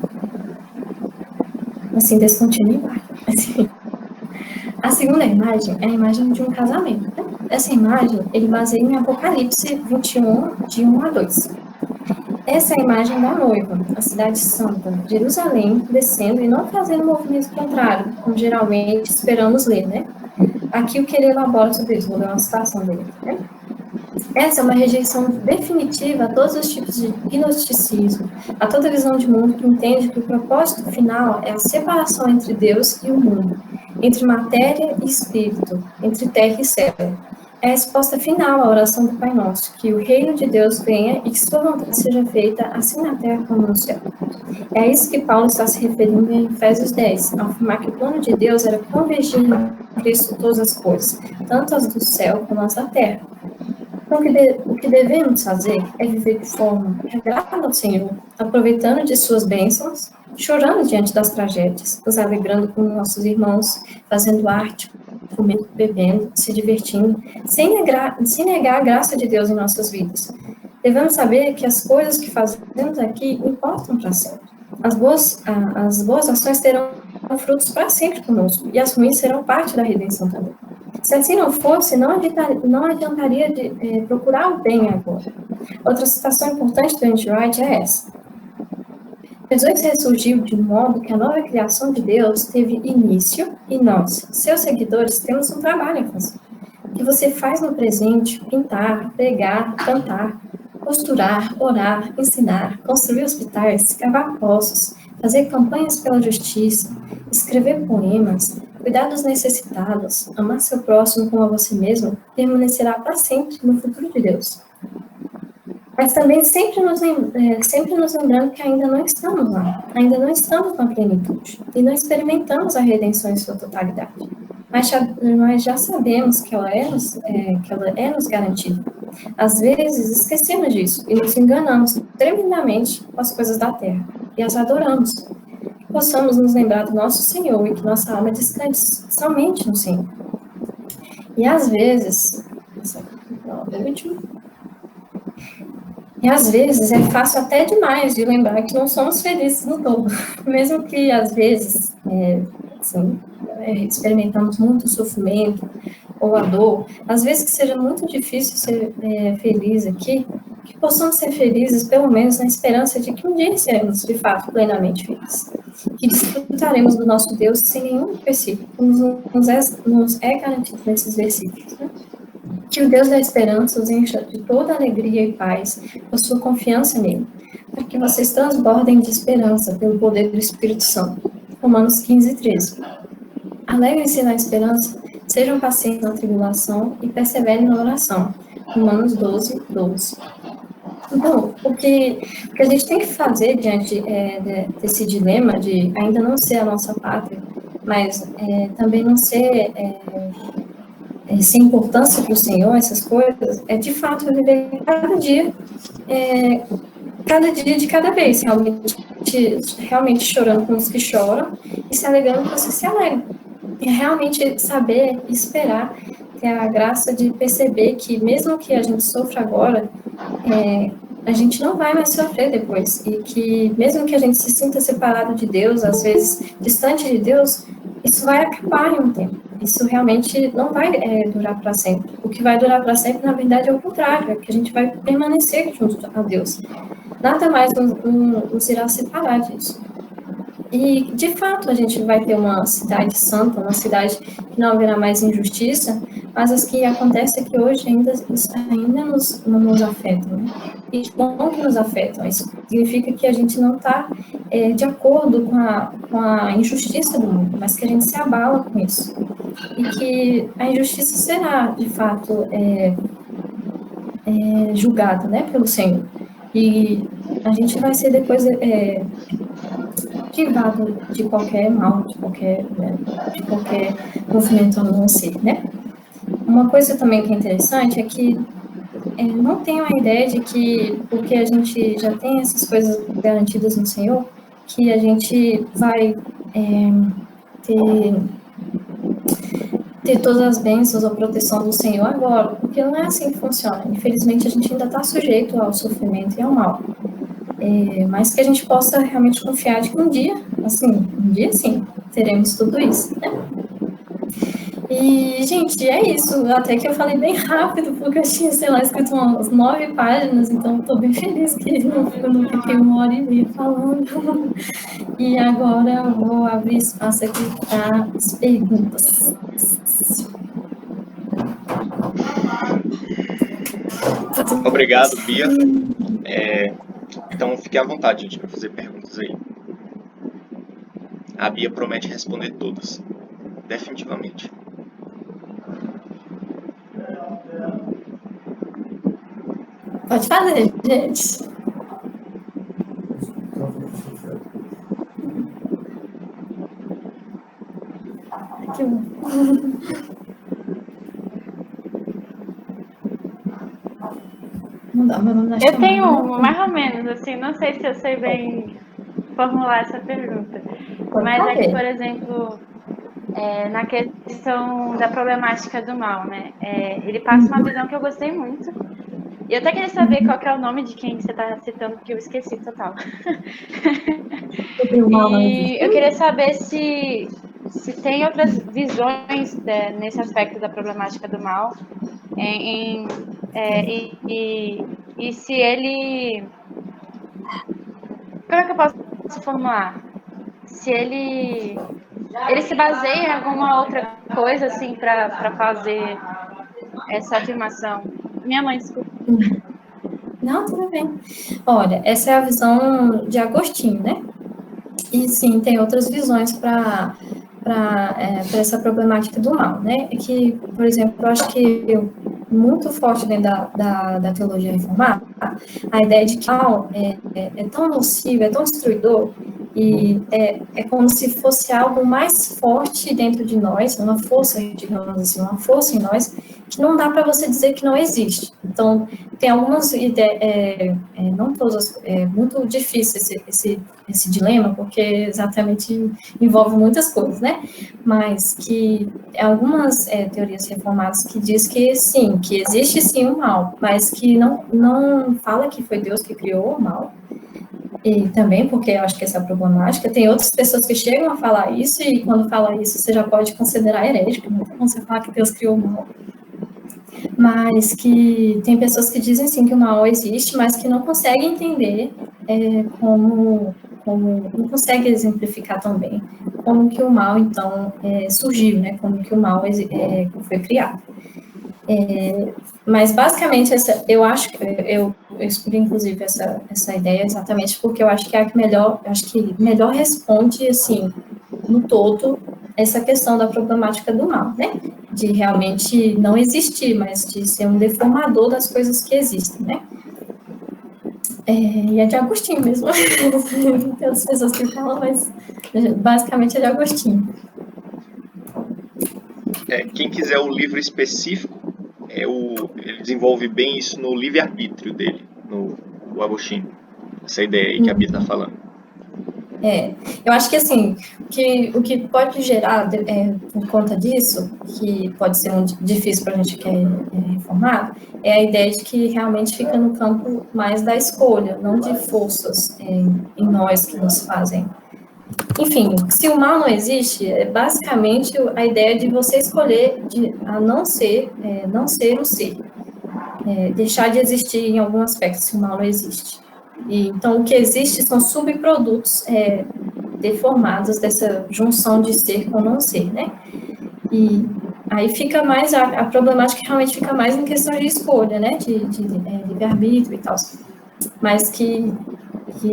Assim, descontinuidade. Assim. A segunda imagem é a imagem de um casamento. Né? Essa imagem, ele baseia em Apocalipse 21, de 1 a 2. Essa é a imagem da noiva, a cidade santa, Jerusalém, descendo e não fazendo movimento contrário, como geralmente esperamos ler, né? Aqui o que ele elabora sobre isso, vou dar uma citação dele, né? Essa é uma rejeição definitiva a todos os tipos de gnosticismo, a toda visão de mundo que entende que o propósito final é a separação entre Deus e o mundo, entre matéria e espírito, entre terra e céu. É a resposta final à oração do Pai Nosso, que o reino de Deus venha e que sua vontade seja feita, assim na terra como no céu. É a isso que Paulo está se referindo em Efésios 10, ao afirmar que o plano de Deus era convergir em Cristo todas as coisas, tanto as do céu como as da terra. Então, o que devemos fazer é viver de forma que agrada ao Senhor, aproveitando de suas bênçãos, chorando diante das tragédias, nos alegrando com nossos irmãos, fazendo arte, comendo, bebendo, se divertindo, sem negar a graça de Deus em nossas vidas. Devemos saber que as coisas que fazemos aqui importam para sempre. As boas ações terão frutos para sempre conosco, e as ruins serão parte da redenção também. Se assim não fosse, não adiantaria de procurar o bem agora. Outra citação importante do N.T. Wright é essa. Jesus ressurgiu de modo que a nova criação de Deus teve início e nós, seus seguidores, temos um trabalho a fazer. O que você faz no presente, pintar, pregar, cantar, costurar, orar, ensinar, construir hospitais, cavar poços, fazer campanhas pela justiça, escrever poemas, cuidar dos necessitados, amar seu próximo como a você mesmo, permanecerá para sempre no futuro de Deus. Mas também sempre nos lembrando que ainda não estamos lá, ainda não estamos na plenitude, e não experimentamos a redenção em sua totalidade. Mas já sabemos que ela é nos garantida. Às vezes esquecemos disso e nos enganamos tremendamente com as coisas da terra, e as adoramos. Que possamos nos lembrar do nosso Senhor e que nossa alma descanse somente no Senhor. E às vezes, é fácil até demais de lembrar que não somos felizes no todo. Mesmo que às vezes experimentamos muito sofrimento ou a dor, às vezes que seja muito difícil ser feliz aqui, que possamos ser felizes pelo menos na esperança de que um dia seremos de fato plenamente felizes. Que desfrutaremos do nosso Deus sem nenhum empecilho, como nos é garantido nesses versículos. Né? Que o Deus da esperança os encha de toda alegria e paz por sua confiança nele, para que vocês transbordem de esperança pelo poder do Espírito Santo. Romanos 15, 13. Alegrem-se na esperança, sejam pacientes na tribulação e perseverem na oração. Romanos 12, 12. Então, o que a gente tem que fazer diante desse dilema de ainda não ser a nossa pátria, mas também não ser sem importância para o Senhor, essas coisas, é de fato viver cada dia de cada vez, realmente chorando com os que choram e se alegrando com os que se alegram. E realmente saber esperar, ter a graça de perceber que mesmo que a gente sofra agora, a gente não vai mais sofrer depois. E que mesmo que a gente se sinta separado de Deus, às vezes distante de Deus, isso vai acabar em um tempo. Isso realmente não vai durar para sempre. O que vai durar para sempre, na verdade, é o contrário, é que a gente vai permanecer junto a Deus. Nada mais nos irá separar disso. E, de fato, a gente vai ter uma cidade santa, uma cidade que não haverá mais injustiça, mas as que acontecem aqui hoje ainda nos afetam, né? E de bom que nos afetam. Isso significa que a gente não está de acordo com a injustiça do mundo, mas que a gente se abala com isso. E que a injustiça será, de fato, julgada, né, pelo Senhor. E a gente vai ser depois privado de qualquer mal, de qualquer movimento a não ser, né? Uma coisa também que é interessante é que não tenham a ideia de que, porque a gente já tem essas coisas garantidas no Senhor, que a gente vai ter todas as bênçãos, a proteção do Senhor agora, porque não é assim que funciona. Infelizmente, a gente ainda está sujeito ao sofrimento e ao mal. Mas que a gente possa realmente confiar de que um dia sim, teremos tudo isso, né? E, gente, é isso. Até que eu falei bem rápido, porque eu tinha, sei lá, escrito umas 9 páginas, então estou bem feliz que eu não fiquei 1h30 falando. E agora eu vou abrir espaço aqui para as perguntas. Obrigado, Bia. Então, fique à vontade, gente, para fazer perguntas aí. A Bia promete responder todas. Definitivamente. Pode fazer, gente. Que bom. Não dá meu nome na Eu chamada, tenho né? uma, mais ou menos, assim, não sei se eu sei bem formular essa pergunta. Pode Mas é que, fazer. por exemplo, na questão da problemática do mal, né? Ele passa uma visão que eu gostei muito. E eu até queria saber qual que é o nome de quem você está citando, porque eu esqueci total. Sobre o mal não E eu existir? queria saber se tem outras visões nesse aspecto da problemática do mal, e se ele... Como é que eu posso formular? Se ele se baseia em alguma outra coisa, assim, para fazer essa afirmação. Minha mãe, desculpa. Não, tudo bem. Olha, essa é a visão de Agostinho, né? E sim, tem outras visões para essa problemática do mal, né? É que, por exemplo, eu acho que muito forte dentro da teologia reformada, a ideia de que o mal é tão nocivo, é tão destruidor, e é como se fosse algo mais forte dentro de nós, uma força, digamos assim, uma força em nós, que não dá para você dizer que não existe. Então, tem algumas ideias, não todas, é muito difícil esse dilema, porque exatamente envolve muitas coisas, né? Mas que algumas teorias reformadas que diz que sim, que existe sim o mal, mas que não fala que foi Deus que criou o mal. E também, porque eu acho que essa é a problemática, tem outras pessoas que chegam a falar isso, e quando fala isso, você já pode considerar herético, não tem como você falar que Deus criou o mal. Mas que tem pessoas que dizem sim que o mal existe, mas que não conseguem entender como não consegue exemplificar tão bem como que o mal, então, surgiu, né? Como que o mal foi criado. Mas, basicamente, eu acho que eu escolhi, inclusive, essa ideia exatamente porque eu acho que é a que melhor responde, assim, no todo, essa questão da problemática do mal, né? De realmente não existir, mas de ser um deformador das coisas que existem, né? E é de Agostinho mesmo. Tem outras pessoas que falam, mas basicamente é de Agostinho. Quem quiser o livro específico, ele desenvolve bem isso no livre-arbítrio dele, no Agostinho. Essa ideia aí que a Bia está falando. Eu acho que assim, o que pode gerar por conta disso, que pode ser muito difícil para a gente que é reformado, é a ideia de que realmente fica no campo mais da escolha, não de forças em nós que nos fazem. Enfim, se o mal não existe, é basicamente a ideia de você escolher a não ser o ser, deixar de existir em algum aspecto se o mal não existe. Então, o que existe são subprodutos deformados dessa junção de ser com não ser, né? E aí fica mais, a problemática realmente fica mais em questão de escolha, né? De livre-arbítrio e tal. Mas que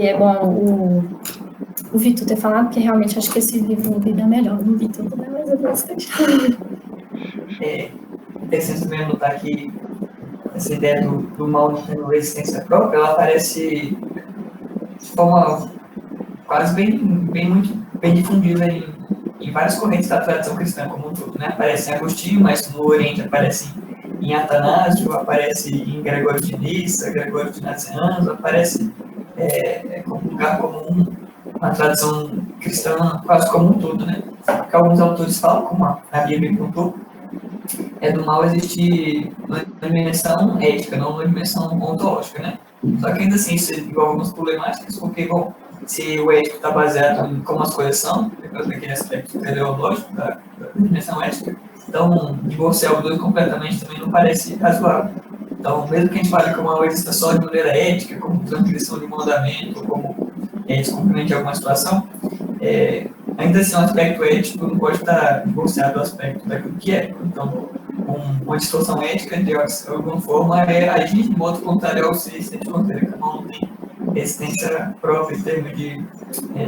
é bom o Vitor ter falado, porque realmente acho que esse livro lida melhor no Vitor, né? Mas eu bastante. É interessante também notar que essa ideia do mal não tendo existência própria, ela aparece de forma quase bem difundida em várias correntes da tradição cristã como um todo, né? Aparece em Agostinho, mas no Oriente aparece em Atanásio, aparece em Gregório de Nissa, Gregório de Nazianzo, aparece como lugar comum na tradição cristã quase como um todo, né? Que alguns autores falam, como a Bíblia contou, do mal existir numa dimensão ética, não numa dimensão ontológica, né? Só que ainda assim isso envolve algumas problemáticas, porque, bom, se o ético está baseado em como as coisas são, por causa daquele aspecto teleológico da dimensão ética, então divorciar os dois completamente também não parece razoável. Então, mesmo que a gente fale que o mal exista só de maneira ética, como transgressão de um mandamento, como descumprimento de alguma situação, ainda assim, o aspecto ético não pode estar divorciado do aspecto daquilo que é. Então, uma distorção ética, de alguma forma, é agir de modo contrário ao ser existente, ou seja, que não tem existência própria em termos de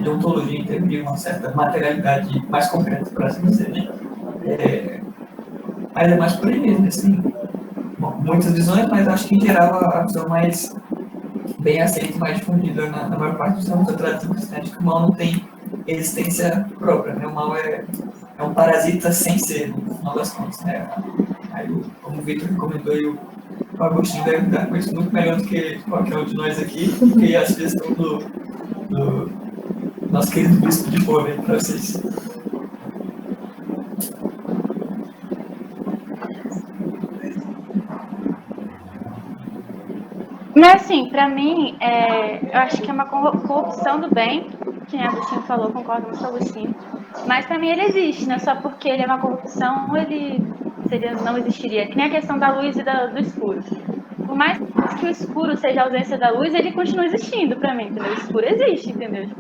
ontologia, em termos de uma certa materialidade mais concreta, para assim dizer, né? Mas é mais por aí mesmo, assim. Bom, muitas visões, mas acho que em geral a visão mais bem aceita e mais difundida na maior parte dos ramos da tradição cristã de que o mal não tem existência própria, né? O mal é um parasita sem ser, no final das contas, né? Aí, como o Victor comentou aí, o Agostinho deve dar com isso muito melhor do que qualquer um de nós aqui, e a sugestão do nosso querido bispo de Pova aí para vocês. Mas assim, pra mim, eu acho que é uma corrupção do bem, que nem a Agostinho falou, concordo muito com o Agostinho. Mas pra mim ele existe, não é só porque ele é uma corrupção, ele não existiria. Que nem a questão da luz e do escuro. Por mais que o escuro seja a ausência da luz, ele continua existindo pra mim, entendeu? O escuro existe, entendeu?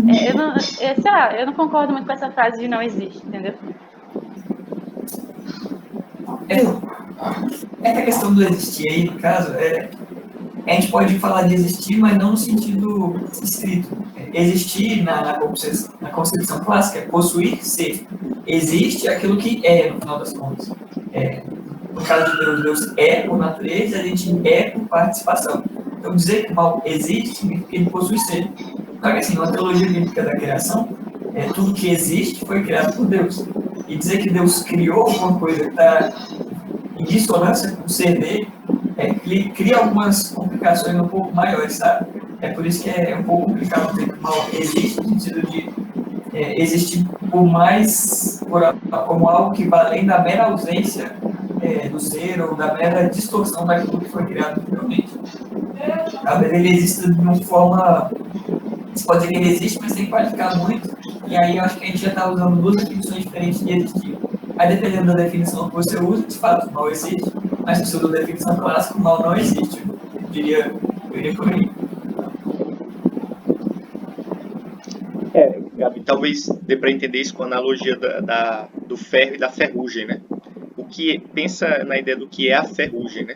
Sei lá, eu não concordo muito com essa frase de não existe, entendeu? Essa questão do existir aí, no caso, a gente pode falar de existir, mas não no sentido estrito. Existir na concepção clássica é possuir, ser. Existe aquilo que é, no final das contas. No caso de Deus, Deus é por natureza, a gente é por participação. Então, dizer que o mal existe significa que ele possui ser. Só que, assim, na teologia bíblica da criação, tudo que existe foi criado por Deus. E dizer que Deus criou alguma coisa que está em dissonância com o ser dele, ele cria algumas complicações um pouco maiores, sabe? É por isso que é um pouco complicado dizer que o mal existe, no sentido de existir como algo que vai além da mera ausência do ser ou da mera distorção daquilo que foi criado anteriormente. Talvez ele exista de uma forma. Você pode dizer que ele existe, mas tem que qualificar muito, e aí eu acho que a gente já está usando duas definições diferentes de existir. Aí, dependendo da definição que você usa, de fato, o mal existe, mas se você usa a definição clássica, o mal não existe. Eu iria por aí. Gabi, talvez dê para entender isso com a analogia do ferro e da ferrugem, né? Pensa na ideia do que é a ferrugem, né?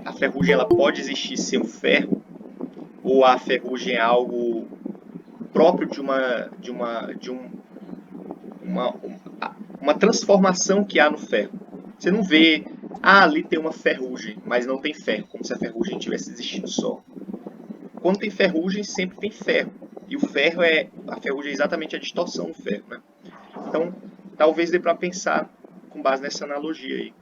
A ferrugem, ela pode existir sem o ferro, ou a ferrugem é algo próprio de uma transformação que há no ferro. Você não vê, ali tem uma ferrugem, mas não tem ferro, como se a ferrugem tivesse existido só. Quando tem ferrugem, sempre tem ferro. E o ferro a ferrugem é exatamente a distorção do ferro, né? Então, talvez dê para pensar com base nessa analogia aí.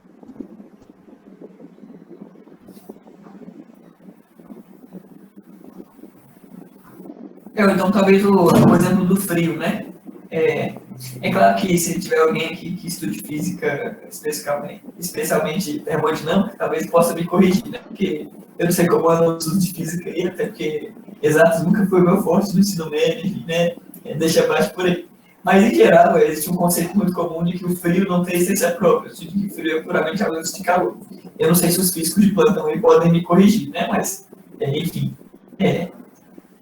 Então, talvez o exemplo do frio, né? É claro que se tiver alguém aqui que estude física, especialmente termodinâmica, talvez possa me corrigir, né? Porque eu não sei como é o estudo de física aí, até porque exatos nunca foi meu forte no ensino médio, né? Deixa abaixo por aí. Mas, em geral, existe um conceito muito comum de que o frio não tem essência própria, de que o frio é puramente ausência de calor. Eu não sei se os físicos de plantão aí podem me corrigir, né? Mas, enfim,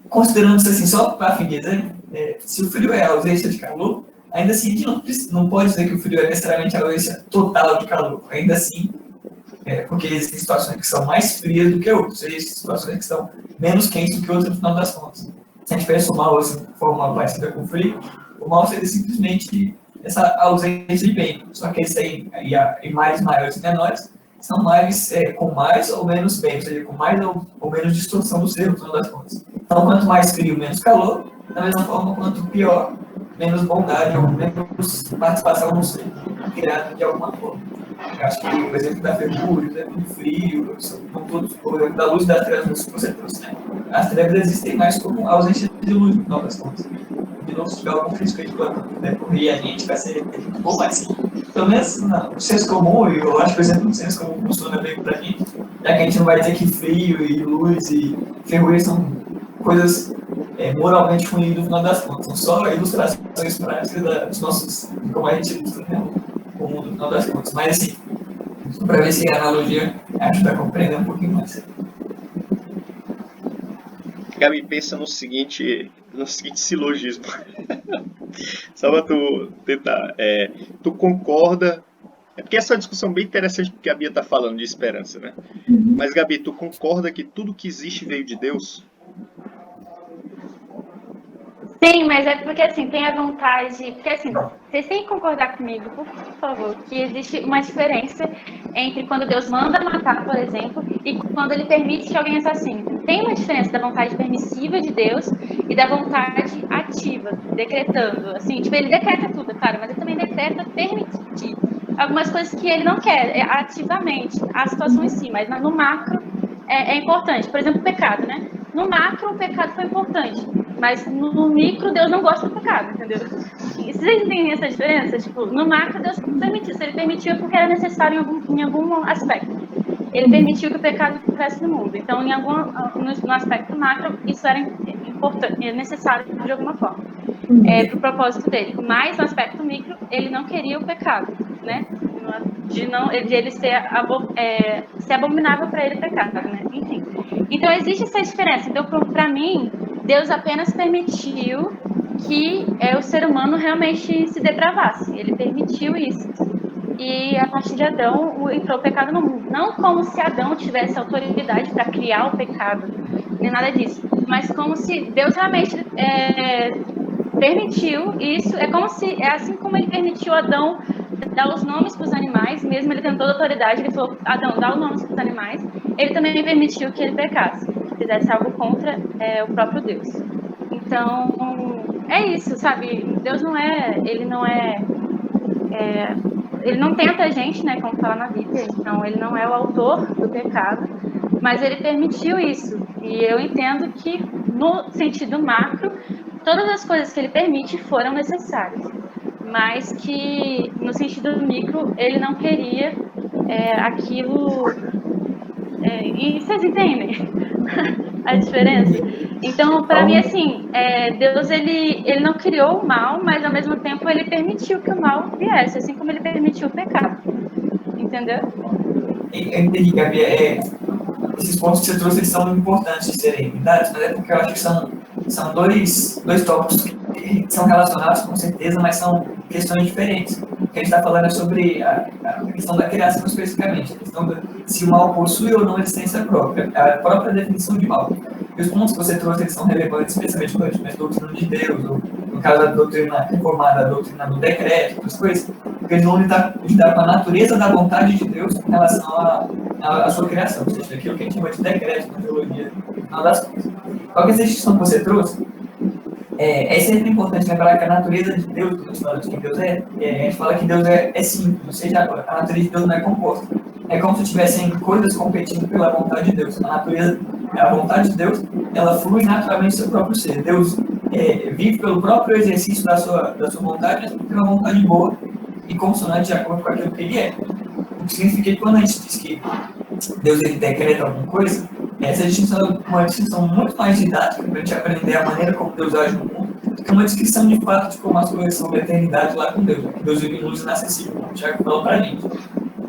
considerando isso assim, só para fim de exemplo, se o frio é a ausência de calor, ainda assim a gente não pode dizer que o frio é necessariamente a ausência total de calor. Ainda assim, porque existem situações que são mais frias do que outras, existem situações que são menos quentes do que outras no final das contas. Se a gente pensa o mal assim, de forma parecida com o frio, o mal seria simplesmente essa ausência de bem. Só que esse aí, em mares maiores e menores, são mares com mais ou menos bem, ou seja, com mais ou menos distorção do ser, no final das contas. Então, quanto mais frio, menos calor, da mesma forma, quanto pior, menos bondade ou menos participação no ser, criado de alguma forma. Eu acho que o exemplo da ferrugem, o exemplo do frio, são todos, o exemplo da luz e das trevas que você trouxe, né? As trevas existem mais como ausência de luz, no final das contas. De novo, se tiver algum físico aí para correr a gente, vai ser um pouco mais. Pelo menos no senso comum, e eu acho que o exemplo do senso comum funciona bem pra gente, já que a gente não vai dizer que frio e luz e ferrugem são coisas moralmente ruins no final das contas. São só ilustrações práticas dos nossos, como a gente ilustra, né, o mundo no final das contas. Mas assim, para ver se a analogia ajuda a compreender um pouquinho mais. Gabi, pensa no seguinte silogismo. Só para tu tentar. Tu concorda. Porque essa é uma discussão bem interessante porque a Bia está falando de esperança, né? Mas, Gabi, tu concorda que tudo que existe veio de Deus? Sim, mas é porque assim, tem a vontade. Porque assim, vocês têm que concordar comigo, por favor, que existe uma diferença entre quando Deus manda matar, por exemplo, e quando ele permite que alguém assassine. Tem uma diferença da vontade permissiva de Deus e da vontade ativa, decretando. Assim, tipo, ele decreta tudo, claro, mas ele também decreta permitir algumas coisas que ele não quer, ativamente, a situação em si, mas no macro é importante. Por exemplo, o pecado, né? No macro, o pecado foi importante, mas no micro, Deus não gosta do pecado, entendeu? E vocês entendem essa diferença? Tipo, no macro, Deus permitiu. Se ele permitiu, é porque era necessário em algum aspecto. Ele permitiu que o pecado estivesse no mundo. Então, no aspecto macro, isso era importante, necessário de alguma forma, para o propósito dele. Mas no aspecto micro, ele não queria o pecado, né? De ele ser abominável para ele o pecado, né? Enfim. Então, existe essa diferença. Então, para mim, Deus apenas permitiu que o ser humano realmente se depravasse. Ele permitiu isso. E a partir de Adão entrou o pecado no mundo. Não como se Adão tivesse autoridade para criar o pecado, nem nada disso. Mas como se Deus realmente permitiu isso. É assim como ele permitiu Adão dar os nomes para os animais, mesmo ele tendo toda a autoridade, ele falou, Adão, dá os nomes para os animais. Ele também permitiu que ele pecasse, que fizesse algo contra o próprio Deus. Então, é isso, sabe? Deus ele não tenta a gente, né, como fala na Bíblia, então ele não é o autor do pecado, mas ele permitiu isso. E eu entendo que, no sentido macro, todas as coisas que ele permite foram necessárias, mas que, no sentido micro, ele não queria aquilo... e vocês entendem a diferença? Então, para mim, assim, Deus, ele não criou o mal, mas, ao mesmo tempo, ele permitiu que o mal viesse, assim como ele permitiu o pecado. Entendeu? Eu entendi, Gabi. Esses pontos que você trouxe, eles são importantes de serem dados, mas é porque eu acho que são dois tópicos que são relacionados, com certeza, mas são questões diferentes. O que a gente está falando é sobre a questão da criação especificamente, a questão de se o mal possui ou não existência própria, a própria definição de mal. E os pontos que você trouxe, eles são relevantes, especialmente quando a gente pensa na doutrina de Deus, ou no caso da doutrina reformada, a doutrina do decreto, outras coisas, porque eles vão lidar com a natureza da vontade de Deus em relação à sua criação, ou seja, aquilo que a gente chama de decreto na teologia, no final das contas. Qual que é essa distinção que você trouxe? É sempre importante lembrar que a natureza de Deus, quando a gente fala de quem Deus é, a gente fala que Deus é simples, ou seja, a natureza de Deus não é composta. É como se tivessem coisas competindo pela vontade de Deus. A vontade de Deus, ela flui naturalmente do seu próprio ser. Deus vive pelo próprio exercício da sua vontade, mas porque é uma vontade boa e consonante de acordo com aquilo que ele é. O que significa que quando a gente diz que Deus ele decreta alguma coisa, essa distinção é uma distinção muito mais didática para a gente aprender a maneira como Deus age no mundo, do que uma descrição de fato de como as coisas são da eternidade lá com Deus. Deus vive em luz inacessível, como o Tiago falou para a gente.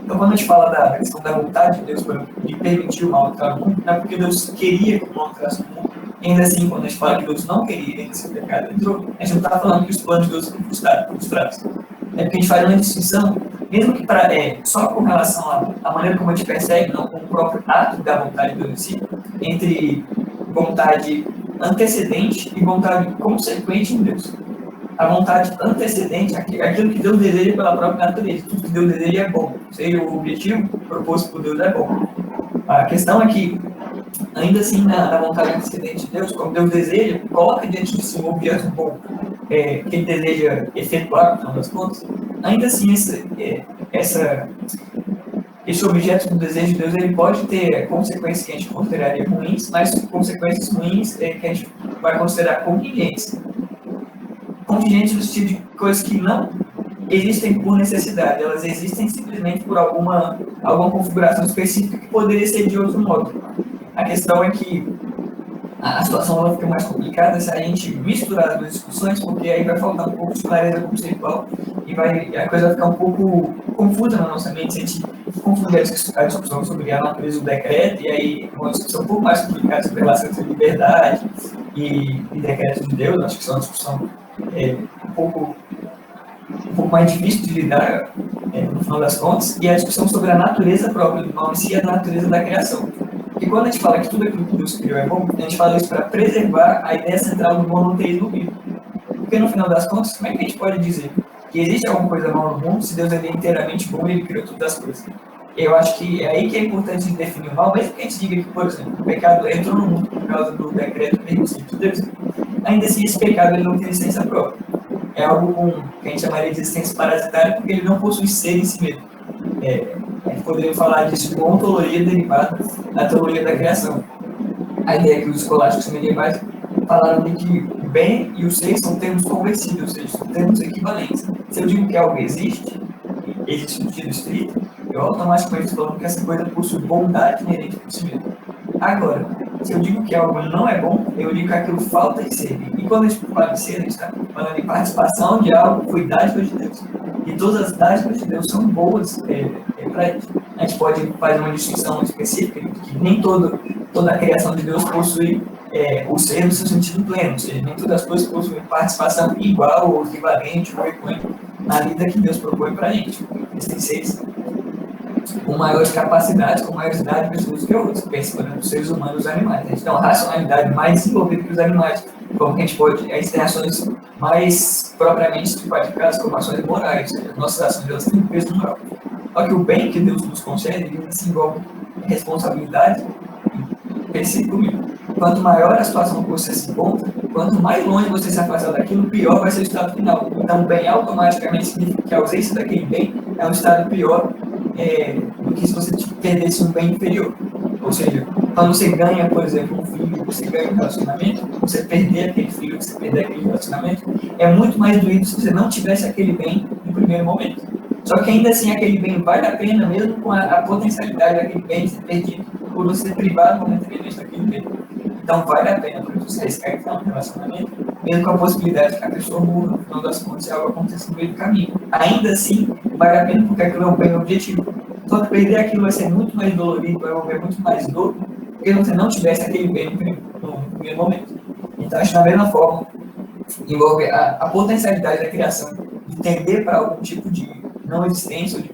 Então, quando a gente fala da questão da vontade de Deus de permitir o mal entrar no mundo, não é porque Deus queria que o mal entrasse no mundo. Ainda assim, quando a gente fala que Deus não queria que esse pecado entrou, a gente não está falando que os planos de Deus foram frustrados. É porque a gente faz uma distinção, mesmo que só com relação à maneira como a gente percebe, não com o próprio ato da vontade de Deus em si, entre vontade antecedente e vontade consequente em Deus. A vontade antecedente, aquilo que Deus deseja pela própria natureza, tudo que Deus deseja é bom, ou seja, o objetivo proposto por Deus é bom. A questão é que, ainda assim, na vontade antecedente de Deus, como Deus deseja, coloca diante de si um objeto bom que ele deseja efetuar, no final das contas, ainda assim, esse objeto do desejo de Deus, ele pode ter consequências que a gente consideraria ruins, mas consequências ruins que a gente vai considerar contingentes. Contingentes no sentido de coisas que não existem por necessidade, elas existem simplesmente por alguma configuração específica que poderia ser de outro modo. A questão é que a situação vai ficar mais complicada se a gente misturar as duas discussões, porque aí vai faltar um pouco de clareza conceitual e a coisa vai ficar um pouco confusa na nossa mente se a gente confundir a discussão sobre a natureza do decreto e aí uma discussão um pouco mais complicada sobre a relação entre liberdade e decreto de Deus. Acho que isso é uma discussão um pouco mais difícil de lidar no final das contas, e a discussão sobre a natureza própria do mal em si e a natureza da criação. E quando a gente fala que tudo aquilo que Deus criou é bom, a gente fala isso para preservar a ideia central do monoteísmo bíblico. Porque no final das contas, como é que a gente pode dizer que existe alguma coisa mal no mundo se Deus é inteiramente bom e ele criou todas as coisas? Eu acho que é aí que é importante definir o mal, mesmo que a gente diga que, por exemplo, o pecado entrou no mundo por causa do decreto permissivo de Deus, ainda assim esse pecado ele não tem existência própria. É algo que a gente chamaria de existência parasitária porque ele não possui ser em si mesmo. A gente poderia falar disso de uma ontologia derivada da teologia da criação. A ideia que os escolásticos medievais falaram de que o bem e o ser são termos conversíveis, ou seja, são termos equivalentes. Se eu digo que algo existe no sentido estrito, eu automaticamente estou falando que essa coisa possui bondade inerente por si mesmo. Agora, se eu digo que algo não é bom, eu digo que aquilo falta de ser. E quando a gente fala de ser, a gente está falando de participação de algo que foi dádiva de Deus. E todas as dádivas de Deus são boas para a gente. A gente pode fazer uma distinção específica que nem toda a criação de Deus possui o ser no seu sentido pleno, ou seja, nem todas as coisas possuem participação igual ou equivalente ou equânime na vida que Deus propõe para a gente. Existem seres com maiores capacidades, com maiores dádivas que outros, pensando nos seres humanos e os animais. A gente tem uma racionalidade mais desenvolvida que os animais, como que a gente pode, tem ações mais propriamente qualificadas como ações morais, as nossas ações elas têm peso moral. Só que o bem que Deus nos concede, ele se envolve responsabilidade e pense comigo. Quanto maior a situação que você se encontra, quanto mais longe você se afastar daquilo, pior vai ser o estado final. Então, o bem automaticamente significa que a ausência daquele bem é um estado pior do que se você perdesse um bem inferior. Ou seja, quando você ganha, por exemplo, um filho, você ganha um relacionamento, você perder aquele filho, você perder aquele relacionamento, é muito mais doído se você não tivesse aquele bem no primeiro momento. Só que ainda assim, aquele bem vale a pena, mesmo com a potencialidade daquele bem ser perdido, por você ser privado momentaneamente daquele bem. Então, vale a pena para você arriscar entrar no relacionamento, mesmo com a possibilidade de que a pessoa morra, no final das contas, se algo aconteça no meio do caminho. Ainda assim, vale a pena porque aquilo é um bem objetivo. Só que perder aquilo vai ser muito mais dolorido, vai envolver muito mais dor, porque você não tivesse aquele bem no primeiro momento. Então, acho que da mesma forma, envolve a potencialidade da criação de tender para algum tipo de não existência,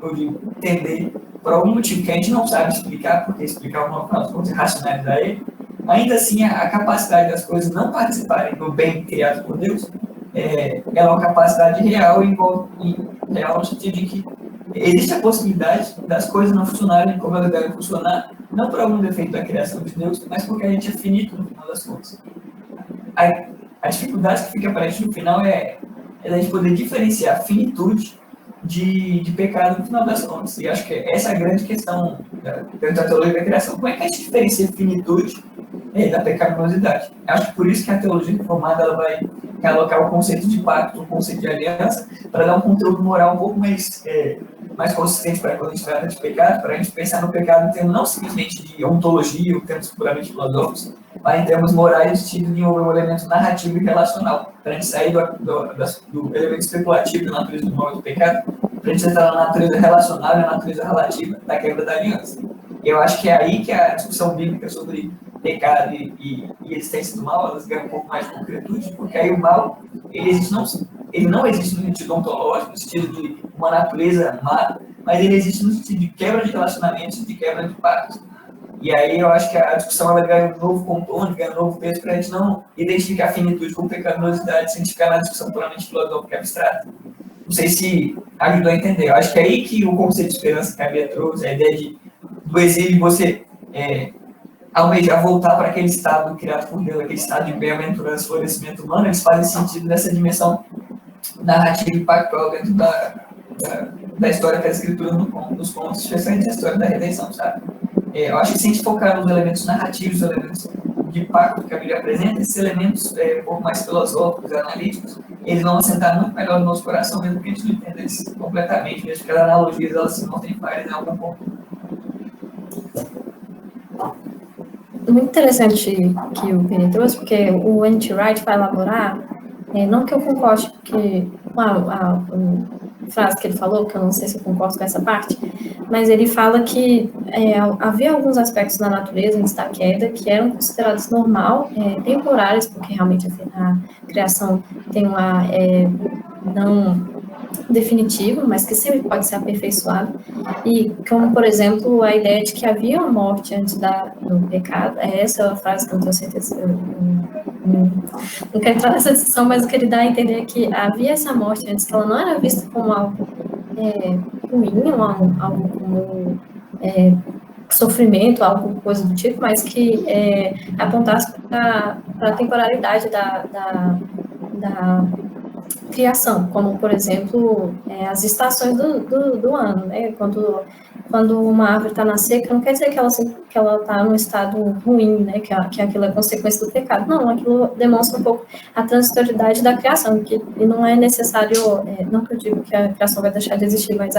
ou de tender por algum motivo que a gente não sabe explicar, porque explicar uma forma de racionalizar ele, ainda assim a capacidade das coisas não participarem do bem criado por Deus, ela é uma capacidade real, real no sentido de que existe a possibilidade das coisas não funcionarem como elas devem funcionar, não por algum defeito da criação de Deus, mas porque a gente é finito no final das contas. A dificuldade que fica aparente no final é a gente poder diferenciar a finitude de pecado no final das contas. E acho que essa é a grande questão da teologia da criação. Como é que a gente diferencia a finitude da pecaminosidade? Acho que por isso que a teologia reformada ela vai colocar o conceito de pacto, o conceito de aliança, para dar um conteúdo moral um pouco mais consistente para quando a gente trata de pecado, para a gente pensar no pecado em termos não simplesmente de ontologia, ou termos puramente filosóficos, mas em termos morais, no sentido de envolver um elemento narrativo e relacional, para a gente sair do elemento especulativo da natureza do mal e do pecado, para a gente entrar na natureza relacional e na natureza relativa da quebra da aliança. Eu acho que é aí que a discussão bíblica sobre pecado e existência do mal, elas ganham um pouco mais de concretude, porque aí o mal, ele não existe no sentido ontológico, no sentido de uma natureza má, mas ele existe no sentido de quebra de relacionamentos e de quebra de pactos. E aí eu acho que a discussão ela ganha um novo contorno, ganha um novo peso para a gente não identificar a finitude com pecaminosidade, sem ficar na discussão puramente filosófica e abstrata. Não sei se ajudou a entender. Eu acho que é aí que o conceito de esperança que a Bia trouxe, a ideia do exílio, você almejar voltar para aquele estado criado por Deus, aquele estado de bem-aventurança, florescimento humano, eles fazem sentido nessa dimensão narrativa e pactual dentro da história que a Escritura nos conta, especialmente a história da redenção, sabe? Eu acho que se a gente focar nos elementos narrativos, os elementos de pacto que a Bíblia apresenta, esses elementos um pouco mais filosóficos, analíticos, eles vão assentar muito melhor no nosso coração, mesmo que a gente não entenda eles completamente, mesmo que as analogias elas se mostrem falhas em algum ponto. Muito interessante que o Penny trouxe, porque o N.T. Wright vai elaborar, não que eu concorde com a frase que ele falou, que eu não sei se eu concordo com essa parte, mas ele fala que havia alguns aspectos na natureza antes da queda que eram considerados normal, temporários, porque realmente a criação tem uma não definitiva, mas que sempre pode ser aperfeiçoado, e como, por exemplo, a ideia de que havia uma morte antes do pecado, essa é a frase que eu não tenho certeza se eu não quero entrar nessa discussão, mas o que ele dá a entender é que havia essa morte antes, que ela não era vista como algo ruim, ou algo como sofrimento, algo coisa do tipo, mas que apontasse para a temporalidade da criação, como, por exemplo, as estações do ano, né? Quando uma árvore está na seca, não quer dizer que ela está num estado ruim, né? Que aquilo é consequência do pecado. Não, aquilo demonstra um pouco a transitoriedade da criação, e não é necessário, não que eu digo que a criação vai deixar de existir, mas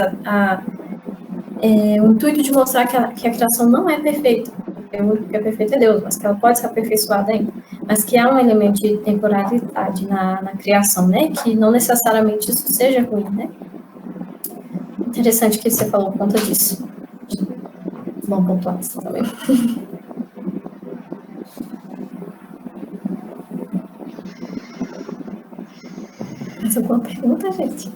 o intuito de mostrar que a criação não é perfeita, porque o único que é perfeito é Deus, mas que ela pode ser aperfeiçoada ainda, mas que há um elemento de temporalidade na criação, né? Que não necessariamente isso seja ruim, né? Interessante que você falou por conta disso. Bom pontuar isso também. Mais alguma pergunta, gente?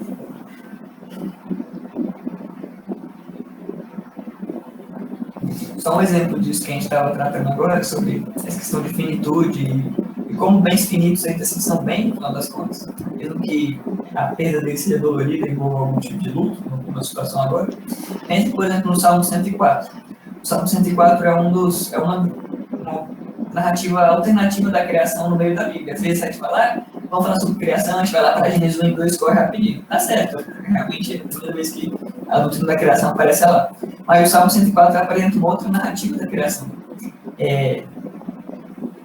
Só um exemplo disso que a gente estava tratando agora, sobre essa questão de finitude e como bens finitos ainda assim são bem, no final das contas, mesmo que a perda dele seja dolorida, envolva algum tipo de luto, numa situação agora. A gente, por exemplo, no Salmo 104. O Salmo 104 é uma narrativa alternativa da criação no meio da Bíblia. Às vezes a gente vai lá, vamos falar sobre criação, a gente vai lá para Gênesis 1 e 2, corre rapidinho. Tá certo, realmente é a primeira vez que a doutrina da criação aparece lá. Mas o Salmo 104 apresenta uma outra narrativa da criação.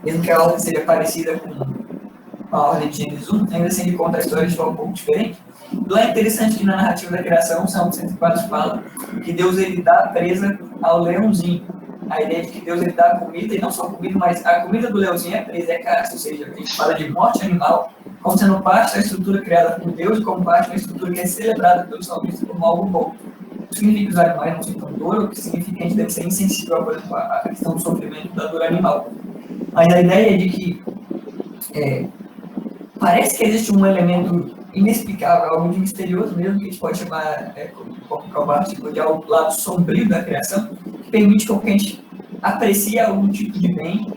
Mesmo que a ordem seja parecida com a ordem de Gênesis 1, ainda assim ele conta a história de forma um pouco diferente. Então é interessante que na narrativa da criação, o Salmo 104 fala que Deus ele dá presa ao leãozinho. A ideia de que Deus ele dá comida, e não só comida, mas a comida do leãozinho é presa, é caça, ou seja, a gente fala de morte animal, como sendo parte da estrutura criada por Deus e como parte da estrutura que é celebrada pelo salmista como algo bom. Isso significa que os animais não sintam dor, o que significa que a gente deve ser insensível, por exemplo, à questão do sofrimento da dor animal. Mas a ideia é de que parece que existe um elemento inexplicável, algo de misterioso mesmo, que a gente pode chamar, como Calvart, de algo lado sombrio da criação, que permite que a gente aprecie algum tipo de bem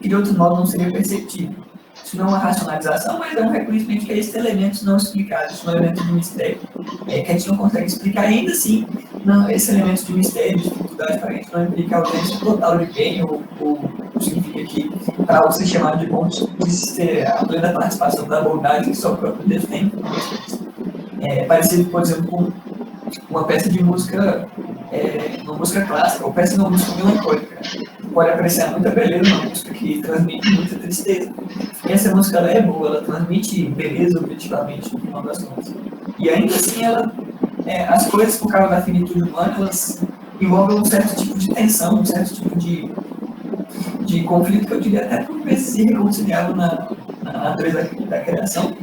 que de outro modo não seria perceptível. Isso não é uma racionalização, mas é um reconhecimento que existem elementos não explicados, são elementos de mistério, que a gente não consegue explicar. Ainda assim, esses elementos de mistério, de dificuldade, para a gente não implica a ausência total de bem, ou significa que para algo ser chamado de bom, precisa ter a plena participação da bondade que só o próprio Deus tem. É parecido, por exemplo, com uma peça de música, uma música clássica, ou peça de uma música melancólica. Pode apreciar muita beleza numa música que transmite muita tristeza. E essa música ela é boa, ela transmite beleza objetivamente, no final das contas. E ainda assim, as coisas, por causa da finitude humana, elas envolvem um certo tipo de tensão, um certo tipo de conflito que eu diria até por vezes irreconciliável na natureza da criação,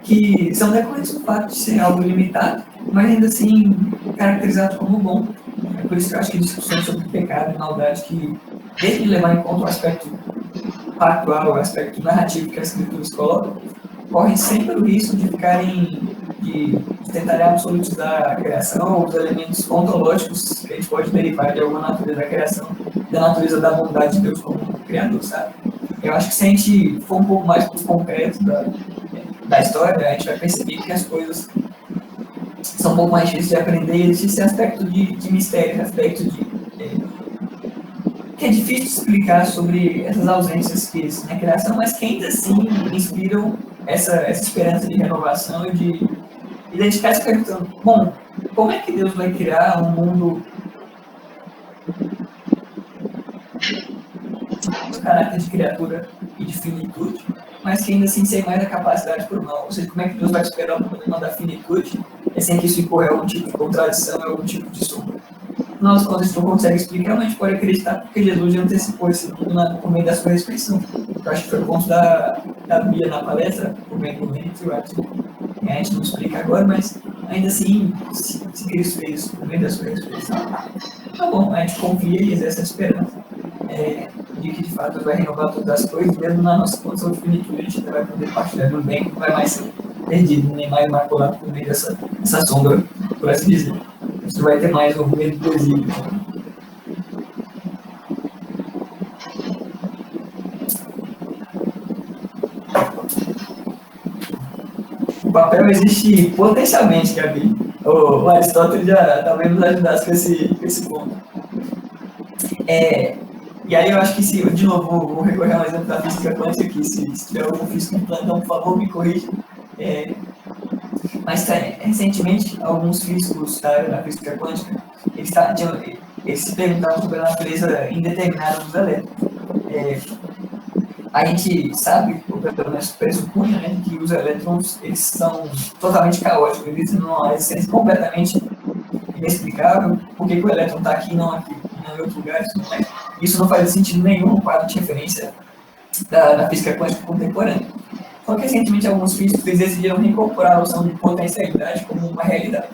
que são decorrentes do fato de ser algo limitado, mas ainda assim caracterizado como bom. É por isso que eu acho que discussões sobre pecado e maldade, que desde levar em conta o aspecto factual, o aspecto narrativo que as escrituras colocam, correm sempre o risco de tentarem absolutizar a criação ou os elementos ontológicos que a gente pode derivar de alguma natureza da criação, da natureza da bondade de Deus como criador, sabe? Eu acho que se a gente for um pouco mais pro concreto da história, a gente vai perceber que as coisas são um pouco mais difíceis de aprender, e existe esse aspecto de mistério, esse aspecto que é difícil de explicar sobre essas ausências que existem na criação, mas que ainda assim inspiram essa esperança de renovação e de identificar se perguntando, bom, como é que Deus vai criar um mundo com caráter de criatura e de finitude, mas que ainda assim sem mais a capacidade por mal? Ou seja, como é que Deus vai superar o problema da finitude sem que isso incorra algum tipo de contradição, algum tipo de sombra? Nós, quando a gente não consegue explicar, mas a gente pode acreditar porque Jesus já antecipou esse tudo no meio da sua ressurreição. Eu acho que foi o ponto da Bia na palestra, por meio do Henrique, eu acho que a gente não explica agora, mas ainda assim, se Cristo fez isso por meio da sua ressurreição, tá bom, a gente confia e exerce a esperança de que de fato Deus vai renovar todas as coisas, mesmo na nossa condição de finitude, a gente vai poder partilhar do bem, não vai mais ser perdido, nem mais maculado por meio dessa sombra, por assim dizer. Você vai ter mais um medo do exílio. papel existe potencialmente, Gabi. O Aristóteles já talvez nos ajudasse com esse ponto. E aí eu acho que, se de novo, vou recorrer ao exemplo da física quântica aqui, se tiver algum físico no plantão, por favor, me corrija. Mas recentemente, alguns físicos da área da física quântica, eles se perguntavam sobre a natureza indeterminada dos elétrons. A gente sabe, ou pelo menos pressupõe, né, que os elétrons eles são totalmente caóticos, eles têm uma essência completamente inexplicável. Por que o elétron está aqui e não em outro lugar? Isso não faz sentido nenhum no quadro de referência da física quântica contemporânea. Só que recentemente alguns físicos decidiram reincorporar a noção de potencialidade como uma realidade.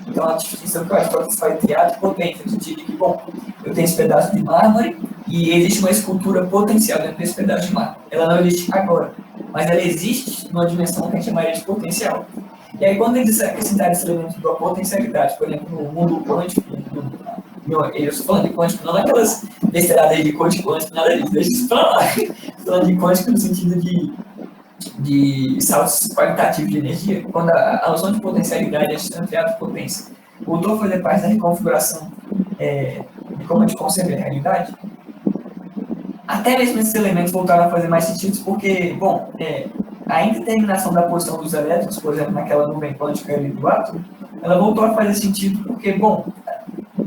Então a distinção que o Aristóteles faz entre ato e potência, no sentido de que, bom, eu tenho esse pedaço de mármore e existe uma escultura potencial dentro desse pedaço de mármore. Ela não existe agora, mas ela existe numa dimensão que a gente chamaria de potencial. E aí, quando eles acrescentaram esse elemento da potencialidade, por exemplo, no mundo quântico, eu estou falando de quântico, não naquelas besteiradas de quântico, nada disso, deixa isso para lá. Estou falando de quântico no sentido de saltos qualitativos de energia, quando a noção de potencialidade é entre ato e potência voltou a fazer parte da reconfiguração de como a gente concebe a realidade, até mesmo esses elementos voltaram a fazer mais sentido, porque, bom, a indeterminação da posição dos elétrons, por exemplo, naquela nuvem quântica ali do átomo, ela voltou a fazer sentido porque, bom,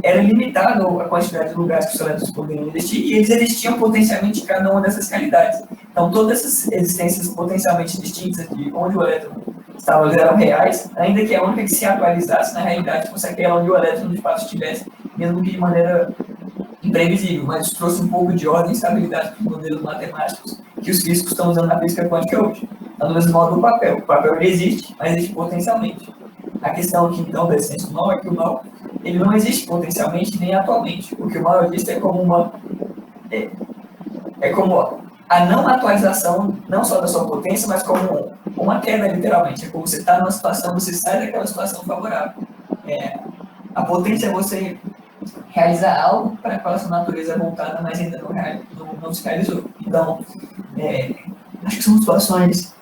era limitado a quantidade de lugares que os elétrons poderiam existir, e eles existiam potencialmente em cada uma dessas realidades. Então, todas essas existências potencialmente distintas de onde o elétron estava eram reais, ainda que a única que se atualizasse na realidade fosse aquela onde o elétron de fato estivesse, mesmo que de maneira imprevisível, mas isso trouxe um pouco de ordem e estabilidade para os modelos matemáticos que os físicos estão usando na física quântica hoje. Então, do mesmo modo do papel. O papel ele existe, mas existe potencialmente. A questão aqui, então, da essência do mal é que o mal ele não existe potencialmente nem atualmente. O que o mal existe é como como a não atualização, não só da sua potência, mas como uma queda, literalmente. É como você está numa situação, você sai daquela situação favorável. A potência é você realizar algo para a sua natureza voltada, mas ainda não se realizou. Então, acho que são situações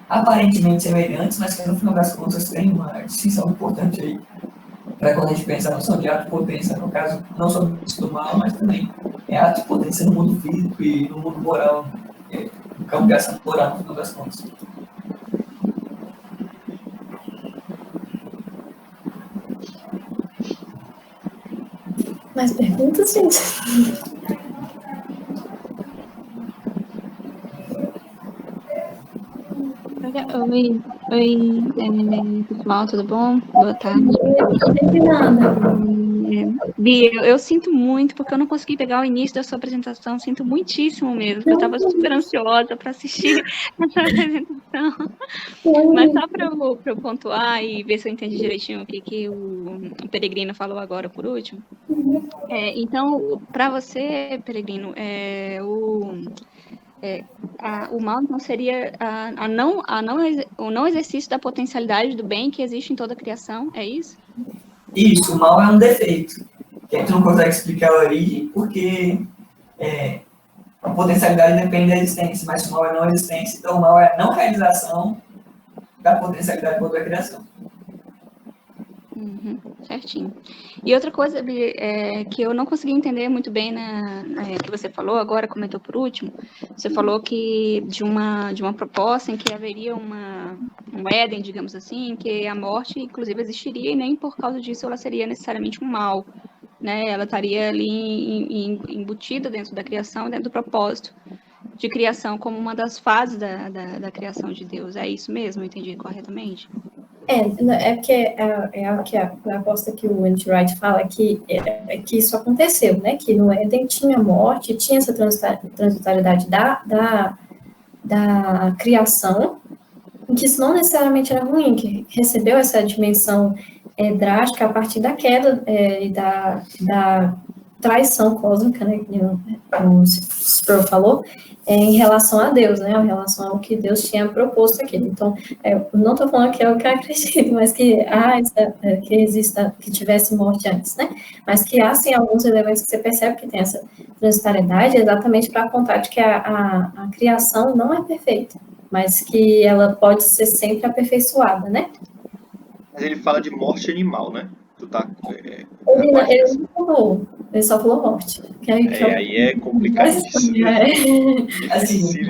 aparentemente semelhantes, mas que no final das contas tem uma distinção importante aí para quando a gente pensa na noção de ato e potência, no caso, não só do mal, mas também ato e potência no mundo físico e no mundo moral, no campo de ação moral, no final das contas. Mais perguntas, gente? Oi, pessoal, tudo bom? Boa tarde. Bia, eu sinto muito, porque eu não consegui pegar o início da sua apresentação, sinto muitíssimo mesmo, porque eu estava super ansiosa para assistir essa apresentação. Mas só para eu pontuar e ver se eu entendi direitinho o que o Peregrino falou agora por último. Então, para você, Peregrino, o mal não seria o não exercício da potencialidade do bem que existe em toda a criação, é isso? Isso, o mal é um defeito, que a gente não consegue explicar a origem, porque a potencialidade depende da existência, mas o mal é não existência, então o mal é a não realização da potencialidade por outra criação. Certinho. E outra coisa, que eu não consegui entender muito bem que você falou agora, comentou por último, você falou que de uma proposta em que haveria um Éden, digamos assim, que a morte, inclusive, existiria e nem por causa disso ela seria necessariamente um mal, né? Ela estaria ali embutida dentro da criação, dentro do propósito de criação como uma das fases da criação de Deus. É isso mesmo? Eu entendi corretamente? Porque a aposta que o N.T. Wright fala que isso aconteceu, né? Que no Éden tinha morte, tinha essa transitoriedade da criação, que isso não necessariamente era ruim, que recebeu essa dimensão drástica a partir da queda e da traição cósmica, né? Como o Sproul falou, em relação a Deus, né, em relação ao que Deus tinha proposto aqui. Então, eu não estou falando que é o que eu acredito, mas que que tivesse morte antes, né, mas que há, sim, alguns elementos que você percebe que tem essa transitoriedade exatamente para contar de que a criação não é perfeita, mas que ela pode ser sempre aperfeiçoada, né? Mas ele fala de morte animal, né? Tu tá... Ele não falou, ele só falou morte. Aí é complicadíssimo. Assim,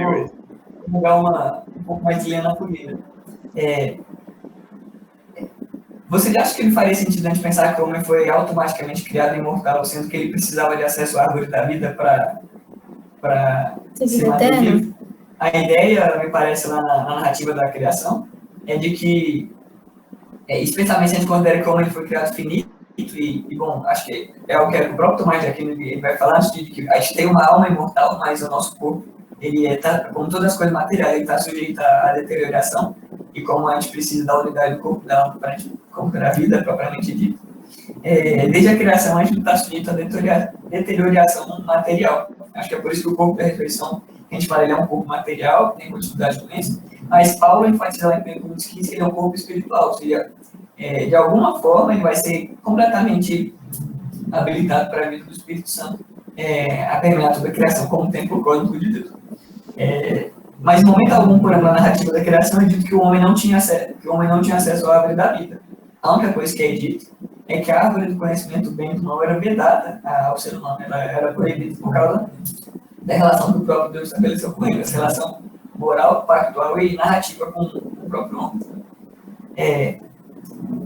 vou dar um pouco mais de lenha na fogueira. Você acha que ele faria sentido a gente pensar que o homem foi automaticamente criado imortal, sendo que ele precisava de acesso à árvore da vida para se manter vivo? A ideia, me parece, lá na narrativa da criação, é de que, especialmente se a gente considera que o homem foi criado finito, e bom, acho que é o que o próprio Tomás de Aquino ele vai falar, de que a gente tem uma alma imortal, mas o nosso corpo, ele como todas as coisas materiais, ele está sujeito à deterioração, e como a gente precisa da unidade do corpo da alma para a gente compreender a vida propriamente dita, desde a criação a gente não está sujeito à deterioração material. Acho que é por isso que o corpo da ressurreição, a gente fala, ele é um corpo material, tem quantidade de doenças, mas Paulo enfatiza lá em Coríntios 15 que ele é um corpo espiritual, ou seja, de alguma forma ele vai ser completamente habilitado para a vida do Espírito Santo, a permear toda a criação como templo cósmico de Deus. Mas em momento algum, por exemplo, na narrativa da criação, é dito que o homem não tinha acesso à árvore da vida. A única coisa que é dito é que a árvore do conhecimento do bem e do mal era vedada ao ser humano, ela era proibida por causa da relação que o próprio Deus estabeleceu com ele, essa relação moral, pactual e narrativa com o próprio homem.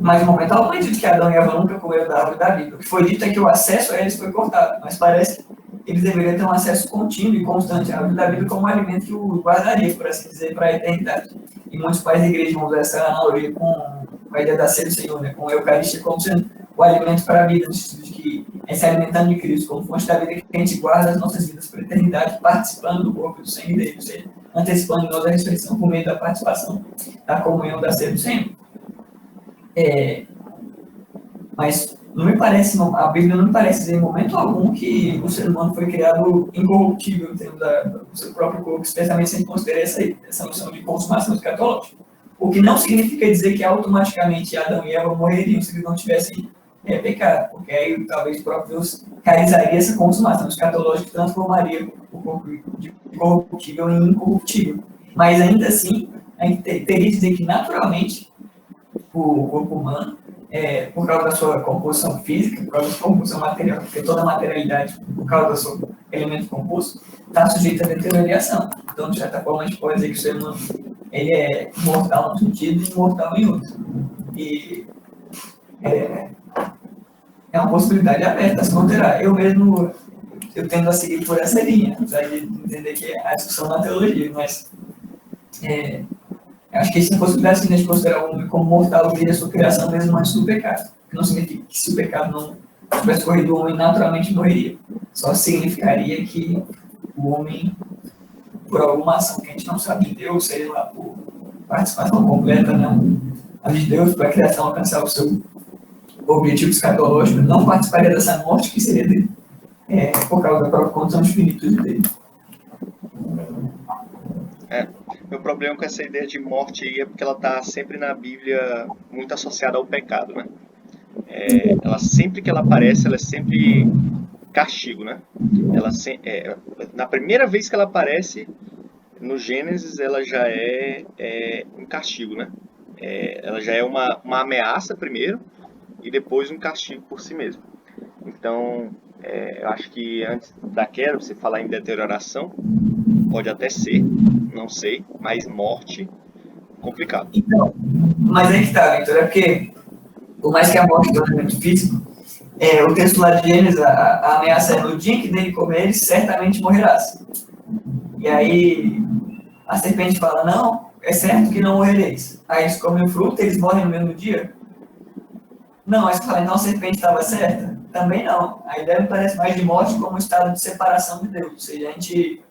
Mas no momento algum é dito que Adão e Eva nunca comeram da árvore da vida. O que foi dito é que o acesso a eles foi cortado, mas parece que eles deveriam ter um acesso contínuo e constante à árvore da vida como um alimento que o guardaria, por assim dizer, para a eternidade. E muitos pais da igreja vão usar essa analogia com a ideia da ceia do Senhor, né? Com a Eucaristia como sendo o alimento para a vida, no sentido de que é se alimentando de Cristo, como fonte da vida que a gente guarda as nossas vidas para a eternidade, participando do corpo e do sangue dele, ou seja, antecipando em nós a ressurreição por meio da participação da comunhão da ceia do Senhor. Mas não me parece, a Bíblia não me parece dizer em momento algum que o ser humano foi criado incorruptível em termos do seu próprio corpo, especialmente se a gente considerar essa noção de consumação escatológica. O que não significa dizer que automaticamente Adão e Eva morreriam se eles não tivessem pecado, porque aí talvez o próprio Deus realizaria essa consumação escatológica e transformaria o corpo de corruptível em incorruptível. Mas ainda assim, a gente teria que dizer que naturalmente o corpo humano, por causa da sua composição física, por causa da sua composição material, porque toda a materialidade, por causa do seu elemento composto, está sujeita à deterioração. Então, de certa forma, a gente pode dizer que o ser humano ele é mortal num sentido e imortal em outro. E é uma possibilidade aberta a se ponderar. Eu mesmo, tendo a seguir por essa linha, apesar de entender que é a discussão na teologia, mas acho que isso é possibilidade sim, de considerar o homem como mortal desde a sua criação mesmo antes do pecado. Que não significa que se o pecado não tivesse corrido, o homem naturalmente morreria. Só significaria que o homem, por alguma ação que a gente não sabe de Deus, seja lá por participação completa, não, a de Deus, para a criação alcançar o seu objetivo escatológico, não participaria dessa morte que seria dele, por causa da própria condição de finitude dele. Meu problema com essa ideia de morte aí é porque ela está sempre na Bíblia muito associada ao pecado, né? Ela sempre que ela aparece, ela é sempre castigo, né? Na primeira vez que ela aparece no Gênesis, ela já é um castigo, né? Ela já é uma ameaça primeiro e depois um castigo por si mesmo. Então, eu acho que antes da queda, você falar em deterioração, pode até ser, não sei, mas morte, complicado. Então, mas aí que tá, Victor, porque, por mais que a morte é um elemento físico, o texto lá de Gênesis, a ameaça é: no dia em que dele comer, certamente morrerás. E aí, a serpente fala: não, é certo que não morrereis. Aí eles comem o fruto, eles morrem no mesmo dia? Não, aí você fala: então a serpente estava certa? Também não. A ideia me parece mais de morte como um estado de separação de Deus, ou seja, a gente...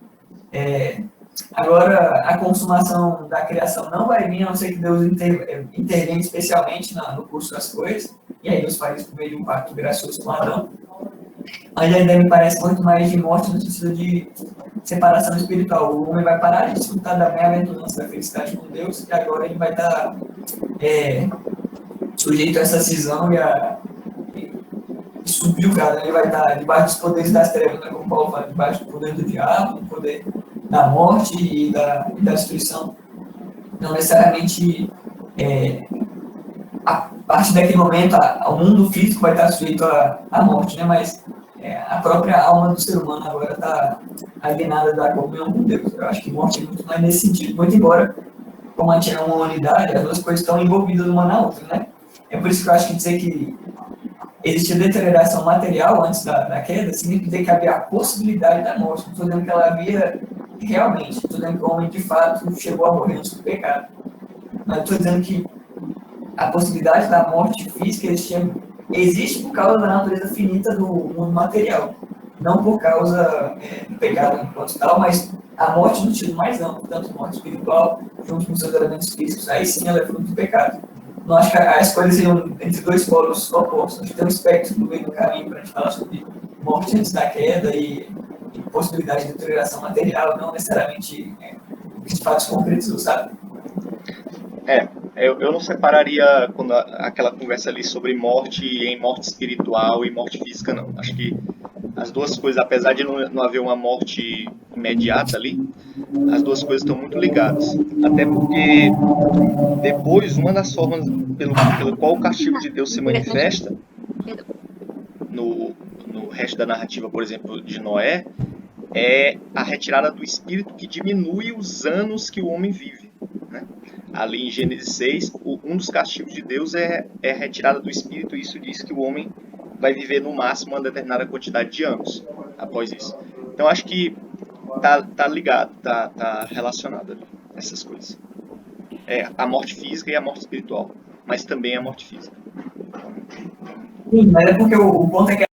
Agora, a consumação da criação não vai vir, a não ser que Deus intervenha especialmente no curso das coisas, e aí Deus faz isso por meio de um pacto gracioso com Adão. Mas a ideia me parece muito mais de morte no sentido de separação espiritual. O homem vai parar de desfrutar da bem-aventurança, da felicidade com Deus, e agora ele vai estar sujeito a essa cisão e subjugado. Ele vai estar debaixo dos poderes das trevas, né? Como Paulo fala, debaixo do poder do diabo, do poder da morte e da destruição. não necessariamente a partir daquele momento o mundo físico vai estar sujeito à morte, né? Mas a própria alma do ser humano agora está alienada da comunhão com Deus. Eu acho que morte muito mais nesse sentido, muito embora, como a gente é uma unidade, as duas coisas estão envolvidas uma na outra, né? É por isso que eu acho que dizer que existia deterioração material antes da queda significa dizer que havia a possibilidade da morte. Não estou dizendo que ela havia realmente, estou dizendo que o homem de fato chegou a morrer antes do pecado. Mas estou dizendo que a possibilidade da morte física existe por causa da natureza finita do mundo material. Não por causa do pecado enquanto tal, mas a morte no sentido mais amplo, tanto morte espiritual, junto com seus elementos físicos, aí sim ela é fruto do pecado. Não acho que a escolha seja entre dois polos opostos. Acho que tem um espectro no meio do caminho para a gente falar sobre morte antes da queda e possibilidade de deterioração material, não necessariamente o que de fato se concretizou, sabe? Eu não separaria aquela conversa ali sobre morte em morte espiritual e morte física, não. Acho que as duas coisas, apesar de não haver uma morte imediata ali, as duas coisas estão muito ligadas. Até porque depois, uma das formas pelo qual o castigo de Deus se manifesta no resto da narrativa, por exemplo, de Noé, é a retirada do espírito que diminui os anos que o homem vive, né? Ali em Gênesis 6, um dos castigos de Deus é a retirada do espírito, e isso diz que o homem vai viver no máximo uma determinada quantidade de anos após isso. Então acho que tá ligado, tá relacionado ali, essas coisas. A morte física e a morte espiritual, mas também a morte física. Sim, mas é porque o ponto é que